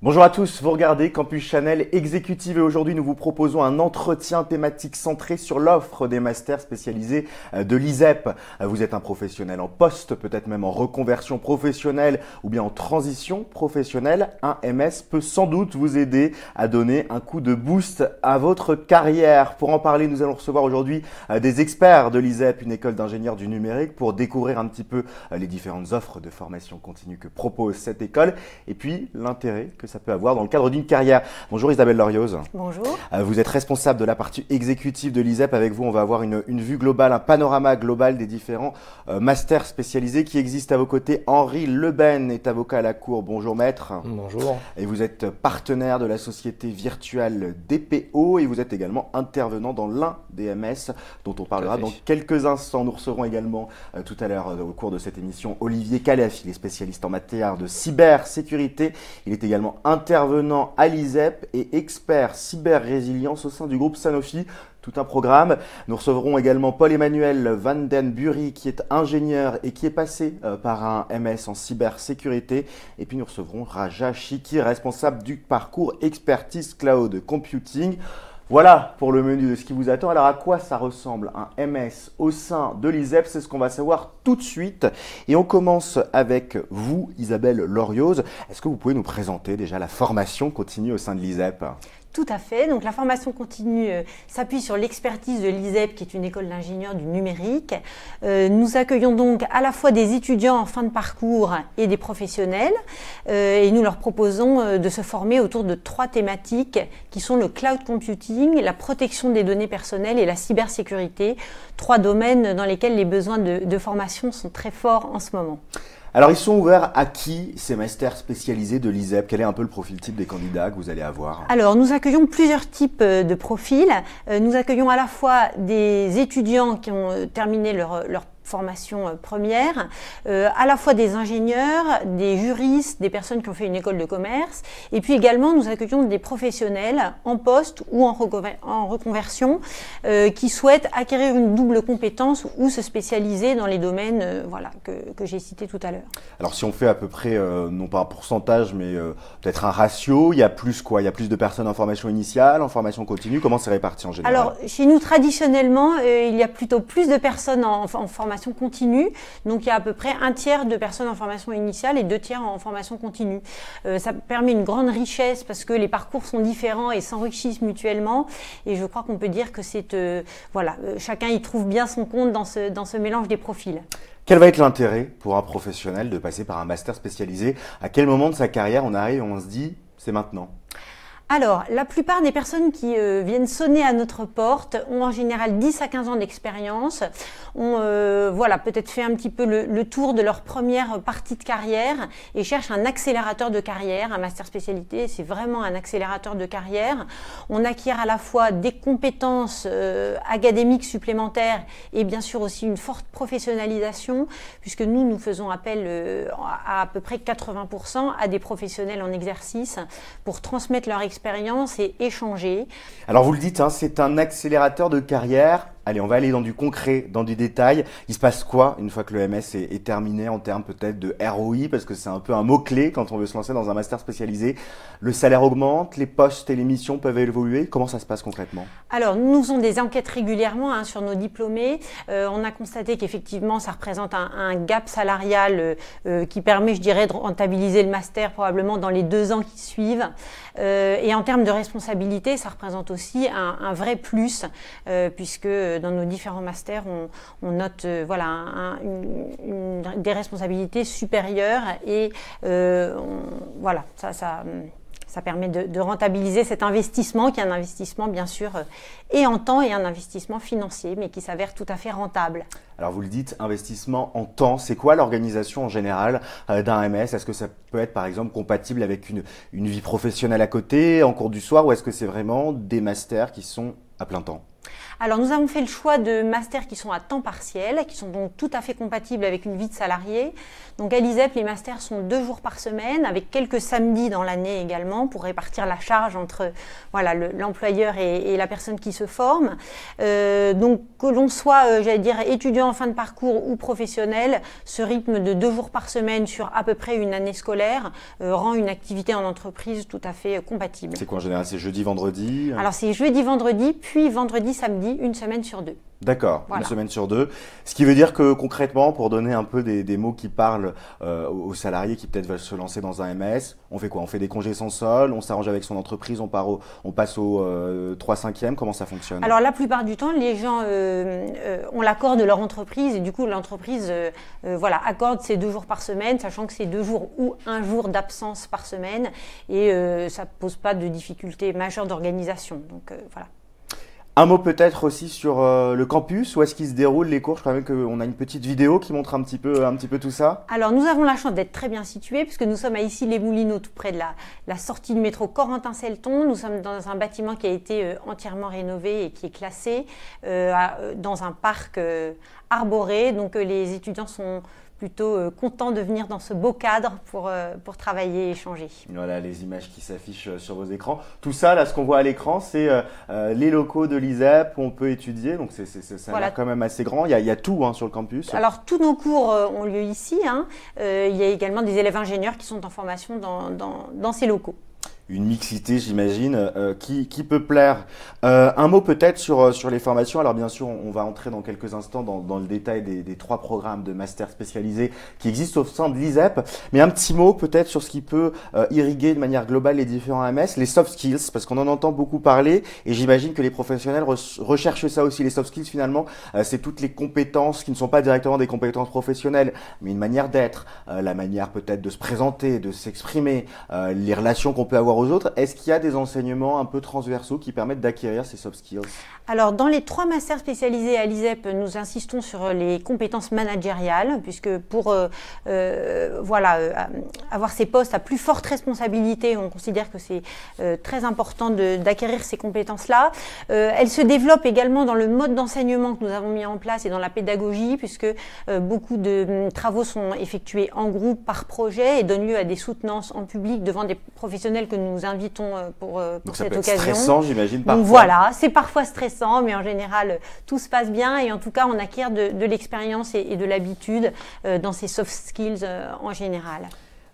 Bonjour à tous, vous regardez Campus Channel Exécutive et aujourd'hui nous vous proposons un entretien thématique centré sur l'offre des masters spécialisés de l'ISEP. Vous êtes un professionnel en poste, peut-être même en reconversion professionnelle ou bien en transition professionnelle. Un MS peut sans doute vous aider à donner un coup de boost à votre carrière. Pour en parler, nous allons recevoir aujourd'hui des experts de l'ISEP, une école d'ingénieurs du numérique, pour découvrir un petit peu les différentes offres de formation continue que propose cette école et puis l'intérêt que ça peut avoir dans le cadre d'une carrière. Bonjour Isabelle Lorioz. Bonjour. Vous êtes responsable de la partie exécutive de l'ISEP. Avec vous, on va avoir une vue globale, un panorama global des différents masters spécialisés qui existent à vos côtés. Henri Leben est avocat à la Cour. Bonjour maître. Bonjour. Et vous êtes partenaire de la société virtuelle DPO et vous êtes également intervenant dans l'un des MS dont on parlera dans quelques instants. Nous recevrons également tout à l'heure au cours de cette émission Olivier Calef. Il est spécialiste en matière de cybersécurité. Il est également intervenant à l'ISEP et expert cyber-résilience au sein du groupe Sanofi. Tout un programme. Nous recevrons également Paul-Emmanuel Van den Bury qui est ingénieur et qui est passé par un MS en cybersécurité. Et puis nous recevrons Raja Shiki, responsable du parcours Expertise Cloud Computing. Voilà pour le menu de ce qui vous attend. Alors à quoi ça ressemble un MS au sein de l'ISEP? C'est ce qu'on va savoir tout de suite. Et on commence avec vous, Isabelle Lorioz. Est-ce que vous pouvez nous présenter déjà la formation continue au sein de l'ISEP? Tout à fait. Donc la formation continue s'appuie sur l'expertise de l'ISEP, qui est une école d'ingénieurs du numérique. Nous accueillons donc à la fois des étudiants en fin de parcours et des professionnels. Et nous leur proposons de se former autour de 3 thématiques qui sont le cloud computing, la protection des données personnelles et la cybersécurité. 3 domaines dans lesquels les besoins de formation sont très forts en ce moment. Alors, ils sont ouverts à qui, ces masters spécialisés de l'ISEP? Quel est un peu le profil type des candidats que vous allez avoir? Alors, nous accueillons plusieurs types de profils. Nous accueillons à la fois des étudiants qui ont terminé leur formation première, à la fois des ingénieurs, des juristes, des personnes qui ont fait une école de commerce, et puis également nous accueillons des professionnels en poste ou en reconversion qui souhaitent acquérir une double compétence ou se spécialiser dans les domaines que j'ai cités tout à l'heure. Alors si on fait à peu près, non pas un pourcentage, mais peut-être un ratio, il y a plus quoi? Il y a plus de personnes en formation initiale, en formation continue? Comment c'est réparti en général? Alors chez nous, traditionnellement, il y a plutôt plus de personnes en formation continue, donc il y a à peu près un tiers de personnes en formation initiale et 2 tiers en formation continue. Ça permet une grande richesse parce que les parcours sont différents et s'enrichissent mutuellement, et je crois qu'on peut dire que c'est chacun y trouve bien son compte dans ce mélange des profils. Quel va être l'intérêt pour un professionnel de passer par un master spécialisé? À quel moment de sa carrière on arrive et on se dit c'est maintenant? Alors, la plupart des personnes qui viennent sonner à notre porte ont en général 10 à 15 ans d'expérience, ont peut-être fait un petit peu le tour de leur première partie de carrière et cherchent un accélérateur de carrière. Un master spécialité, c'est vraiment un accélérateur de carrière. On acquiert à la fois des compétences académiques supplémentaires et bien sûr aussi une forte professionnalisation, puisque nous faisons appel à peu près 80% à des professionnels en exercice pour transmettre leur expérience et échanger. Alors vous le dites, c'est un accélérateur de carrière. Allez, on va aller dans du concret, dans du détail. Il se passe quoi une fois que le MS est terminé en termes peut-être de ROI, parce que c'est un peu un mot-clé quand on veut se lancer dans un master spécialisé. Le salaire augmente, les postes et les missions peuvent évoluer. Comment ça se passe concrètement? Alors, nous faisons des enquêtes régulièrement sur nos diplômés. On a constaté qu'effectivement, ça représente un gap salarial qui permet, je dirais, de rentabiliser le master probablement dans les 2 ans qui suivent. Et en termes de responsabilité, ça représente aussi un vrai plus, puisque dans nos différents masters, on note des responsabilités supérieures et ça permet de rentabiliser cet investissement, qui est un investissement bien sûr et en temps et un investissement financier, mais qui s'avère tout à fait rentable. Alors vous le dites, investissement en temps, c'est quoi l'organisation en général d'un MS? Est-ce que ça peut être par exemple compatible avec une vie professionnelle à côté, en cours du soir, ou est-ce que c'est vraiment des masters qui sont à plein temps? Alors, nous avons fait le choix de masters qui sont à temps partiel, qui sont donc tout à fait compatibles avec une vie de salarié. Donc, à l'ISEP, les masters sont 2 jours par semaine, avec quelques samedis dans l'année également, pour répartir la charge entre voilà, l'employeur et la personne qui se forme. Donc, que l'on soit, j'allais dire, étudiant en fin de parcours ou professionnel, ce rythme de 2 jours par semaine sur à peu près une année scolaire rend une activité en entreprise tout à fait compatible. C'est quoi en général? C'est jeudi, vendredi? Alors, c'est jeudi, vendredi, puis vendredi, samedi, une semaine sur 2. D'accord, voilà. Une semaine sur 2. Ce qui veut dire que concrètement, pour donner un peu des mots qui parlent aux salariés qui peut-être veulent se lancer dans un MS, on fait quoi? On fait des congés sans solde, on s'arrange avec son entreprise, on passe au 3/5e, comment ça fonctionne? Alors la plupart du temps, les gens ont l'accord de leur entreprise et du coup l'entreprise voilà, accorde ces 2 jours par semaine, sachant que c'est 2 jours ou 1 jour d'absence par semaine et ça ne pose pas de difficultés majeures d'organisation. Donc voilà. Un mot peut-être aussi sur le campus, où est-ce qu'ils se déroulent les cours? Je crois même qu'on a une petite vidéo qui montre un petit peu tout ça. Alors nous avons la chance d'être très bien situés puisque nous sommes à Issy-les-Moulineaux, tout près de la sortie du métro Corentin-Selton. Nous sommes dans un bâtiment qui a été entièrement rénové et qui est classé dans un parc arboré. Donc les étudiants sont plutôt contents de venir dans ce beau cadre pour travailler et échanger. Voilà les images qui s'affichent sur vos écrans. Tout ça, là, ce qu'on voit à l'écran, c'est les locaux de l'ISEP où on peut étudier. Donc ça voilà. A l'air quand même assez grand. Il y a tout sur le campus. Alors tous nos cours ont lieu ici. Il y a également des élèves ingénieurs qui sont en formation dans ces locaux. Une mixité, j'imagine, qui peut plaire. Un mot peut-être sur les formations. Alors bien sûr, on va entrer dans quelques instants dans le détail des 3 programmes de master spécialisés qui existent au sein de l'ISEP. Mais un petit mot peut-être sur ce qui peut irriguer de manière globale les différents MS, les soft skills, parce qu'on en entend beaucoup parler et j'imagine que les professionnels recherchent ça aussi. Les soft skills, finalement, c'est toutes les compétences qui ne sont pas directement des compétences professionnelles, mais une manière d'être, la manière peut-être de se présenter, de s'exprimer, les relations qu'on peut avoir aux autres. Est-ce qu'il y a des enseignements un peu transversaux qui permettent d'acquérir ces soft skills? Alors, dans les 3 masters spécialisés à l'ISEP, nous insistons sur les compétences managériales, puisque pour avoir ces postes à plus forte responsabilité, on considère que c'est très important d'acquérir ces compétences-là. Elles se développent également dans le mode d'enseignement que nous avons mis en place et dans la pédagogie, puisque beaucoup de travaux sont effectués en groupe par projet et donnent lieu à des soutenances en public devant des professionnels que nous invitons pour cette occasion. C'est stressant, j'imagine, parfois. Donc voilà, c'est parfois stressant, mais en général, tout se passe bien et en tout cas, on acquiert de l'expérience et de l'habitude dans ces soft skills en général.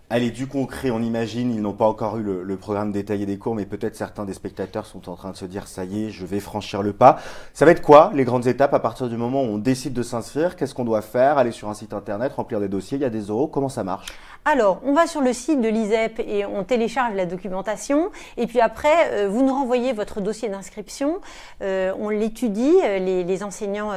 Allez, du concret, on imagine, ils n'ont pas encore eu le programme détaillé des cours, mais peut-être certains des spectateurs sont en train de se dire « ça y est, je vais franchir le pas ». Ça va être quoi les grandes étapes à partir du moment où on décide de s'inscrire? Qu'est-ce qu'on doit faire? Aller sur un site internet, remplir des dossiers, il y a des euros, comment ça marche? Alors, on va sur le site de l'ISEP et on télécharge la documentation. Et puis après, vous nous renvoyez votre dossier d'inscription. On l'étudie, les enseignants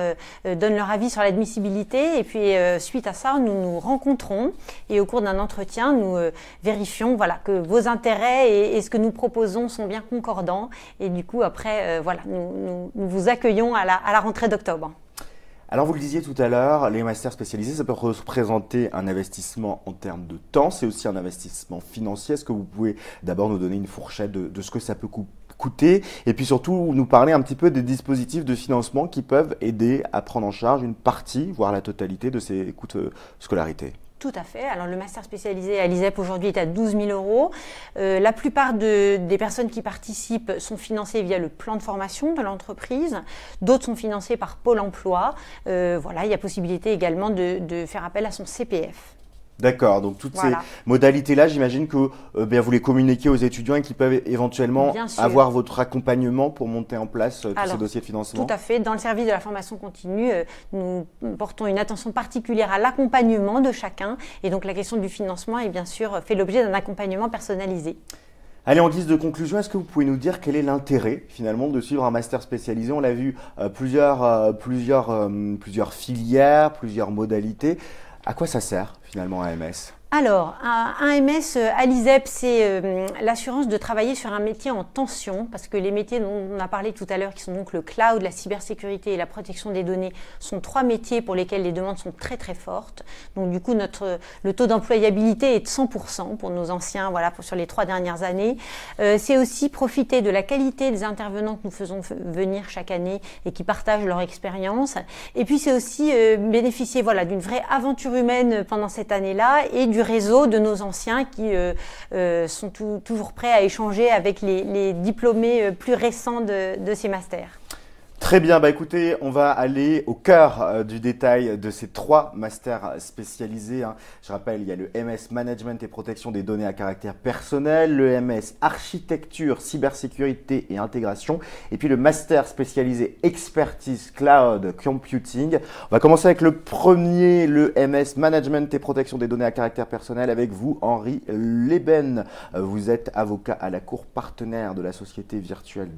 donnent leur avis sur l'admissibilité. Et puis, suite à ça, nous nous rencontrons. Et au cours d'un entretien, nous vérifions que vos intérêts et ce que nous proposons sont bien concordants. Et du coup, après, nous vous accueillons à la rentrée d'octobre. Alors vous le disiez tout à l'heure, les masters spécialisés, ça peut représenter un investissement en termes de temps, c'est aussi un investissement financier. Est-ce que vous pouvez d'abord nous donner une fourchette de ce que ça peut coûter et puis surtout nous parler un petit peu des dispositifs de financement qui peuvent aider à prendre en charge une partie, voire la totalité de ces coûts de scolarité? Tout à fait. Alors le master spécialisé à l'ISEP aujourd'hui est à 12 000 euros. La plupart des personnes qui participent sont financées via le plan de formation de l'entreprise. D'autres sont financées par Pôle emploi. Il y a possibilité également de faire appel à son CPF. D'accord, donc toutes ces modalités-là, j'imagine que vous les communiquez aux étudiants et qu'ils peuvent éventuellement avoir votre accompagnement pour monter en place tous ces dossiers de financement. Tout à fait. Dans le service de la formation continue, nous portons une attention particulière à l'accompagnement de chacun. Et donc la question du financement est bien sûr fait l'objet d'un accompagnement personnalisé. Allez, en guise de conclusion, est-ce que vous pouvez nous dire quel est l'intérêt finalement de suivre un master spécialisé? On l'a vu, plusieurs filières, plusieurs modalités. À quoi ça sert finalement un MS? Alors, un MS à l'ISEP, c'est l'assurance de travailler sur un métier en tension, parce que les métiers dont on a parlé tout à l'heure, qui sont donc le cloud, la cybersécurité et la protection des données, sont 3 métiers pour lesquels les demandes sont très très fortes. Donc du coup, le taux d'employabilité est de 100% pour nos anciens, voilà, sur les 3 dernières années. C'est aussi profiter de la qualité des intervenants que nous faisons venir chaque année et qui partagent leur expérience. Et puis c'est aussi bénéficier, voilà, d'une vraie aventure humaine pendant cette année-là et du réseau de nos anciens qui sont toujours prêts à échanger avec les diplômés plus récents de ces masters. Très bien, écoutez, on va aller au cœur du détail de ces 3 masters spécialisés. Je rappelle, il y a le MS Management et Protection des données à caractère personnel, le MS Architecture, Cybersécurité et Intégration, et puis le master spécialisé Expertise Cloud Computing. On va commencer avec le premier, le MS Management et Protection des données à caractère personnel, avec vous, Henri Leben. Vous êtes avocat à la Cour partenaire de la société virtuelle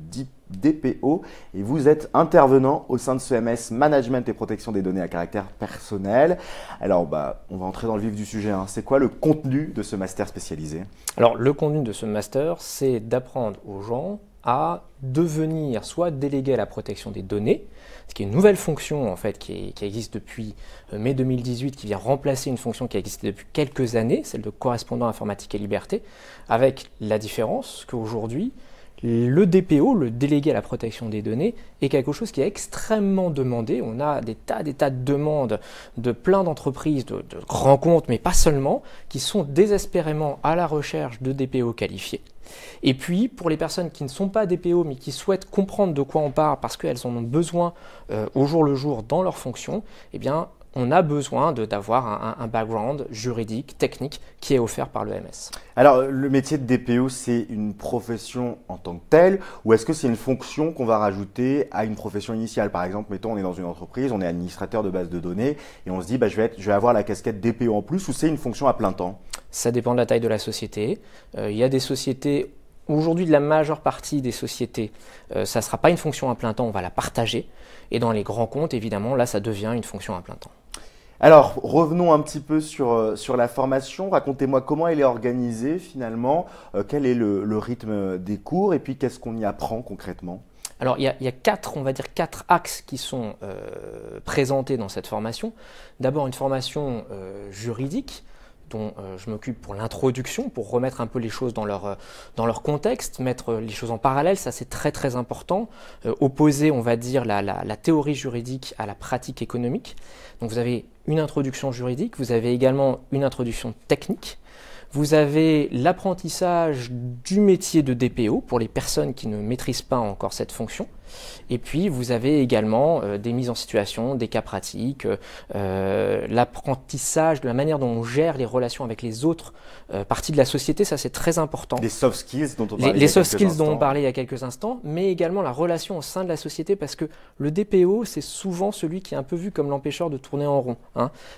DPO et vous êtes intervenant au sein de ce MS Management et Protection des données à caractère personnel. Alors, on va entrer dans le vif du sujet. C'est quoi le contenu de ce master spécialisé? Alors, le contenu de ce master, c'est d'apprendre aux gens à devenir soit délégué à la protection des données, ce qui est une nouvelle fonction en fait qui existe depuis mai 2018, qui vient remplacer une fonction qui existait depuis quelques années, celle de correspondant informatique et liberté, avec la différence qu'aujourd'hui, le DPO, le délégué à la protection des données, est quelque chose qui est extrêmement demandé. On a des tas de demandes de plein d'entreprises, de grands comptes, mais pas seulement, qui sont désespérément à la recherche de DPO qualifiés. Et puis, pour les personnes qui ne sont pas DPO, mais qui souhaitent comprendre de quoi on parle parce qu'elles en ont besoin au jour le jour dans leurs fonctions, eh bien, on a besoin d'avoir un background juridique, technique, qui est offert par le MS. Alors, le métier de DPO, c'est une profession en tant que telle, ou est-ce que c'est une fonction qu'on va rajouter à une profession initiale? Par exemple, mettons, on est dans une entreprise, on est administrateur de base de données, et on se dit, je vais avoir la casquette DPO en plus, ou c'est une fonction à plein temps? Ça dépend de la taille de la société. Il y a des sociétés, aujourd'hui, de la majeure partie des sociétés, ça ne sera pas une fonction à plein temps, on va la partager. Et dans les grands comptes, évidemment, là, ça devient une fonction à plein temps. Alors, revenons un petit peu sur la formation. Racontez-moi comment elle est organisée finalement, quel est le rythme des cours et puis qu'est-ce qu'on y apprend concrètement? Alors, il y a 4 axes qui sont présentés dans cette formation. D'abord, une formation juridique, dont je m'occupe pour l'introduction, pour remettre un peu les choses dans leur contexte, mettre les choses en parallèle, ça c'est très très important, opposer on va dire la théorie juridique à la pratique économique. Donc vous avez une introduction juridique, vous avez également une introduction technique, vous avez l'apprentissage du métier de DPO pour les personnes qui ne maîtrisent pas encore cette fonction. Et puis, vous avez également des mises en situation, des cas pratiques, l'apprentissage de la manière dont on gère les relations avec les autres parties de la société, ça c'est très important. Les soft skills dont on parlait les soft skills dont on parlait il y a quelques instants, mais également la relation au sein de la société, parce que le DPO, c'est souvent celui qui est un peu vu comme l'empêcheur de tourner en rond.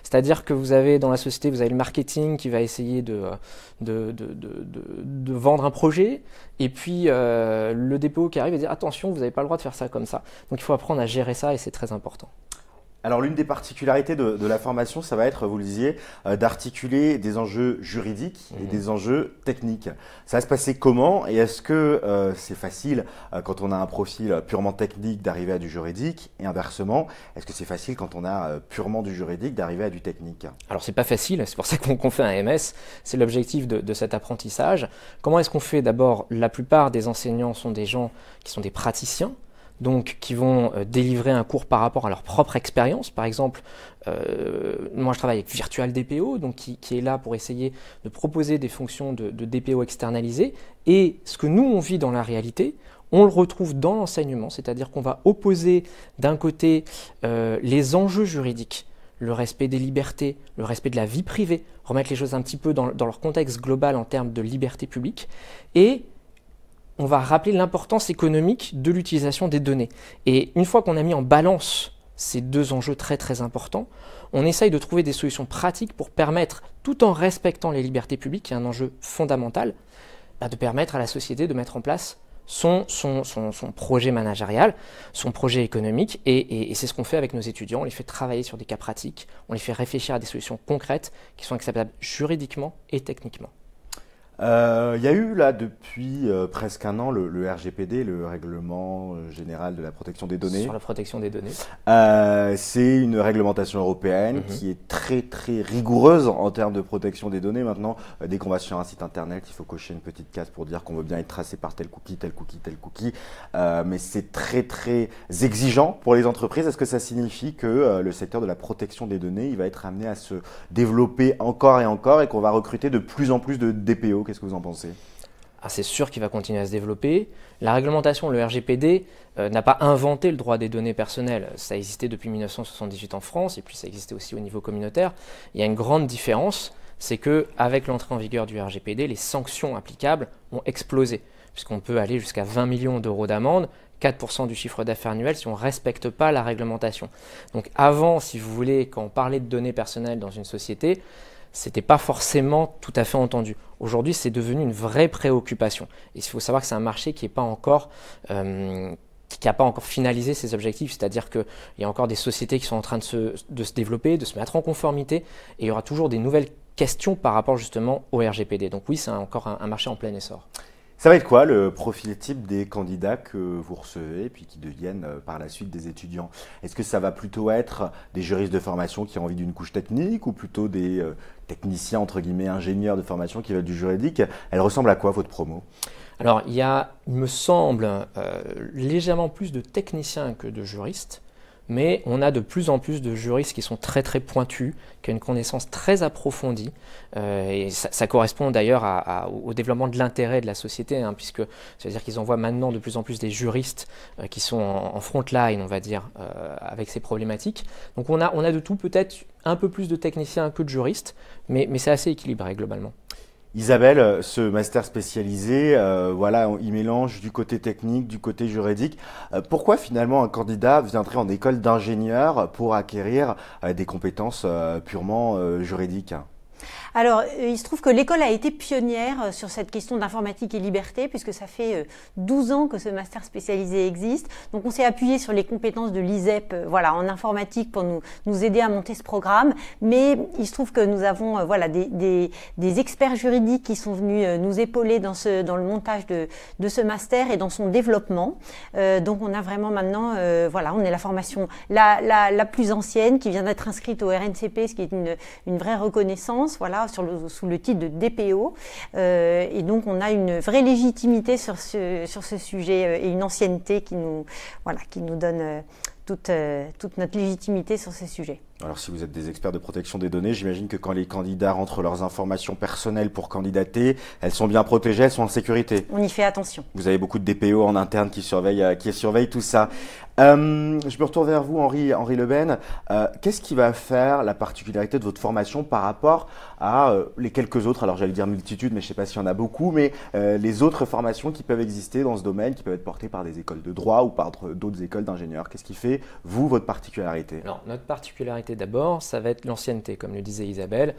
C'est-à-dire que vous avez dans la société, vous avez le marketing qui va essayer de vendre un projet, et puis le DPO qui arrive et dit attention, vous n'avez pas le droit de faire ça comme ça. Donc il faut apprendre à gérer ça et c'est très important. Alors l'une des particularités de la formation, ça va être, vous le disiez, d'articuler des enjeux juridiques et des enjeux techniques. Ça va se passer comment et est-ce que c'est facile quand on a un profil purement technique d'arriver à du juridique et inversement, est-ce que c'est facile quand on a purement du juridique d'arriver à du technique? Alors c'est pas facile, c'est pour ça qu'on fait un MS, c'est l'objectif de cet apprentissage. Comment est-ce qu'on fait? D'abord, la plupart des enseignants sont des gens qui sont des praticiens, donc qui vont délivrer un cours par rapport à leur propre expérience. Par exemple, moi je travaille avec Virtual DPO, donc qui est là pour essayer de proposer des fonctions de DPO externalisées. Et ce que nous on vit dans la réalité, on le retrouve dans l'enseignement, c'est-à-dire qu'on va opposer d'un côté les enjeux juridiques, le respect des libertés, le respect de la vie privée, remettre les choses un petit peu dans leur contexte global en termes de liberté publique, et on va rappeler l'importance économique de l'utilisation des données. Et une fois qu'on a mis en balance ces deux enjeux très très importants, on essaye de trouver des solutions pratiques pour permettre, tout en respectant les libertés publiques, qui est un enjeu fondamental, de permettre à la société de mettre en place son projet managérial, son projet économique, et c'est ce qu'on fait avec nos étudiants. On les fait travailler sur des cas pratiques, on les fait réfléchir à des solutions concrètes qui sont acceptables juridiquement et techniquement. Il y a eu là depuis presque un an le RGPD, le Règlement général de la protection des données. Sur la protection des données. C'est une réglementation européenne qui est très très rigoureuse en termes de protection des données. Maintenant, dès qu'on va sur un site internet, il faut cocher une petite case pour dire qu'on veut bien être tracé par tel cookie, tel cookie, tel cookie. Mais c'est très très exigeant pour les entreprises. Est-ce que ça signifie que le secteur de la protection des données, il va être amené à se développer encore et qu'on va recruter de plus en plus de DPO? Qu'est-ce que vous en pensez? C'est sûr qu'il va continuer à se développer. La réglementation, le RGPD, n'a pas inventé le droit des données personnelles. Ça existait depuis 1978 en France et puis ça existait aussi au niveau communautaire. Il y a une grande différence, c'est qu'avec l'entrée en vigueur du RGPD, les sanctions applicables ont explosé, puisqu'on peut aller jusqu'à 20 millions d'euros d'amende, 4% du chiffre d'affaires annuel si on ne respecte pas la réglementation. Donc avant, si vous voulez, quand on parlait de données personnelles dans une société, ce n'était pas forcément tout à fait entendu. Aujourd'hui, c'est devenu une vraie préoccupation. Et il faut savoir que c'est un marché qui n'a pas encore finalisé ses objectifs, c'est-à-dire qu'il y a encore des sociétés qui sont en train de se développer, de se mettre en conformité, et il y aura toujours des nouvelles questions par rapport justement au RGPD. Donc oui, c'est encore un marché en plein essor. Ça va être quoi le profil type des candidats que vous recevez et puis qui deviennent par la suite des étudiants? Est-ce que ça va plutôt être des juristes de formation qui ont envie d'une couche technique ou plutôt des techniciens, entre guillemets, ingénieurs de formation qui veulent du juridique? Elle ressemble à quoi votre promo? Alors, il me semble, légèrement plus de techniciens que de juristes. Mais on a de plus en plus de juristes qui sont très très pointus, qui ont une connaissance très approfondie, et ça correspond d'ailleurs au développement de l'intérêt de la société, puisque ça veut dire qu'ils envoient maintenant de plus en plus des juristes qui sont en front line, on va dire, avec ces problématiques. Donc on a de tout, peut-être un peu plus de techniciens que de juristes, mais c'est assez équilibré globalement. Isabelle, ce master spécialisé, voilà, il mélange du côté technique, du côté juridique. Pourquoi finalement un candidat viendrait en école d'ingénieur pour acquérir des compétences purement juridiques? Alors, il se trouve que l'école a été pionnière sur cette question d'informatique et liberté, puisque ça fait 12 ans que ce master spécialisé existe. Donc, on s'est appuyé sur les compétences de l'ISEP en informatique pour nous aider à monter ce programme. Mais il se trouve que nous avons des experts juridiques qui sont venus nous épauler dans le montage de ce master et dans son développement. Donc, on a vraiment maintenant, on est la formation la plus ancienne qui vient d'être inscrite au RNCP, ce qui est une vraie reconnaissance. Sous le titre de DPO, et donc on a une vraie légitimité sur ce sujet et une ancienneté qui nous donne toute notre légitimité sur ces sujets. Alors si vous êtes des experts de protection des données, j'imagine que quand les candidats rentrent leurs informations personnelles pour candidater, elles sont bien protégées, elles sont en sécurité. On y fait attention. Vous avez beaucoup de DPO en interne qui surveillent tout ça. Je me retourne vers vous, Henri Leben. Qu'est-ce qui va faire la particularité de votre formation par rapport à les quelques autres, alors j'allais dire multitude, mais je ne sais pas s'il y en a beaucoup, mais les autres formations qui peuvent exister dans ce domaine, qui peuvent être portées par des écoles de droit ou par d'autres écoles d'ingénieurs? Qu'est-ce qui fait, vous, votre particularité? Alors, notre particularité d'abord, ça va être l'ancienneté, comme le disait Isabelle.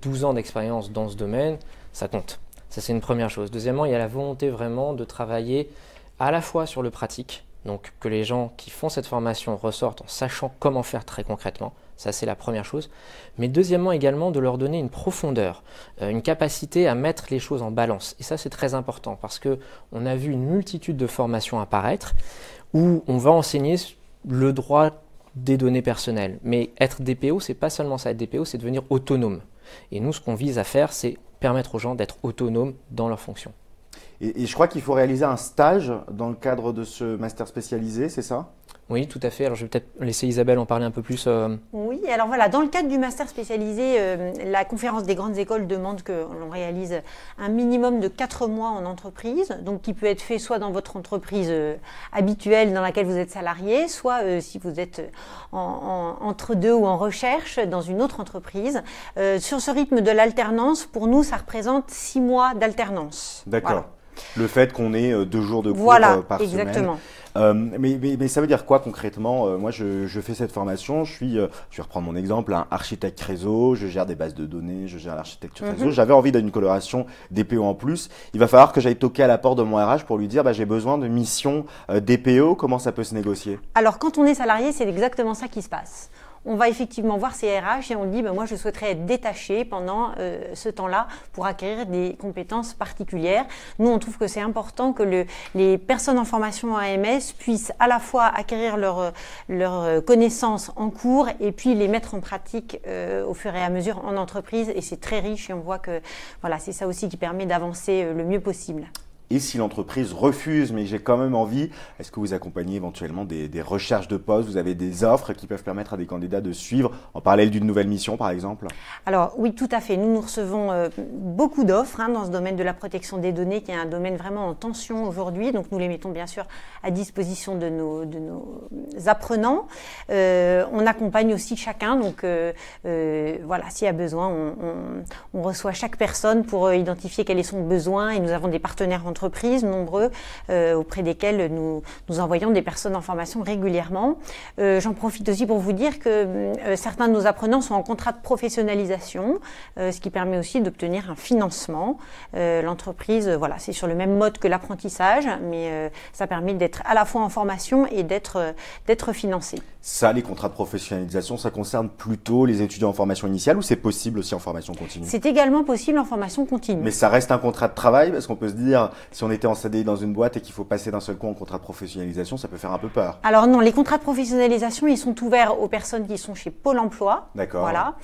12 ans d'expérience dans ce domaine, ça compte. Ça, c'est une première chose. Deuxièmement, il y a la volonté vraiment de travailler à la fois sur le pratique, donc que les gens qui font cette formation ressortent en sachant comment faire très concrètement. Ça, c'est la première chose. Mais deuxièmement, également, de leur donner une profondeur, une capacité à mettre les choses en balance. Et ça, c'est très important parce qu'on a vu une multitude de formations apparaître où on va enseigner le droit des données personnelles. Mais être DPO, c'est pas seulement ça. Être DPO, c'est devenir autonome. Et nous, ce qu'on vise à faire, c'est permettre aux gens d'être autonomes dans leurs fonctions. Et je crois qu'il faut réaliser un stage dans le cadre de ce master spécialisé, c'est ça? Oui, tout à fait. Alors, je vais peut-être laisser Isabelle en parler un peu plus. Oui, alors voilà, dans le cadre du master spécialisé, la conférence des grandes écoles demande que l'on réalise un minimum de 4 mois en entreprise, donc qui peut être fait soit dans votre entreprise habituelle dans laquelle vous êtes salarié, soit si vous êtes entre deux ou en recherche dans une autre entreprise. Sur ce rythme de l'alternance, pour nous, ça représente 6 mois d'alternance. D'accord. Voilà. Le fait qu'on ait 2 jours de cours par exactement. semaine. Mais ça veut dire quoi concrètement? Moi, je fais cette formation, je vais reprendre mon exemple, un architecte réseau, je gère des bases de données, je gère l'architecture réseau. J'avais envie d'une coloration DPO en plus. Il va falloir que j'aille toquer à la porte de mon RH pour lui dire j'ai besoin de mission DPO. Comment ça peut se négocier? Alors, quand on est salarié, c'est exactement ça qui se passe. On va effectivement voir ces RH et on dit moi je souhaiterais être détaché pendant ce temps-là pour acquérir des compétences particulières. Nous on trouve que c'est important que les personnes en formation AMS puissent à la fois acquérir leurs connaissances en cours et puis les mettre en pratique au fur et à mesure en entreprise, et c'est très riche et on voit que voilà, c'est ça aussi qui permet d'avancer le mieux possible. Et si l'entreprise refuse, mais j'ai quand même envie, est-ce que vous accompagnez éventuellement des recherches de postes? Vous avez des offres qui peuvent permettre à des candidats de suivre en parallèle d'une nouvelle mission, par exemple? Alors oui, tout à fait. Nous recevons beaucoup d'offres dans ce domaine de la protection des données, qui est un domaine vraiment en tension aujourd'hui. Donc nous les mettons bien sûr à disposition de nos apprenants. On accompagne aussi chacun. Donc voilà, s'il y a besoin, on reçoit chaque personne pour identifier quel est son besoin. Et nous avons des partenaires entreprises nombreux auprès desquels nous envoyons des personnes en formation régulièrement. J'en profite aussi pour vous dire que certains de nos apprenants sont en contrat de professionnalisation, ce qui permet aussi d'obtenir un financement. L'entreprise, voilà, c'est sur le même mode que l'apprentissage, mais ça permet d'être à la fois en formation et d'être financé. Ça, les contrats de professionnalisation, ça concerne plutôt les étudiants en formation initiale ou c'est possible aussi en formation continue? C'est également possible en formation continue. Mais ça reste un contrat de travail, parce qu'on peut se dire, si on était en CDI dans une boîte et qu'il faut passer d'un seul coup en contrat de professionnalisation, ça peut faire un peu peur. Alors non, les contrats de professionnalisation, ils sont ouverts aux personnes qui sont chez Pôle emploi. D'accord. Voilà.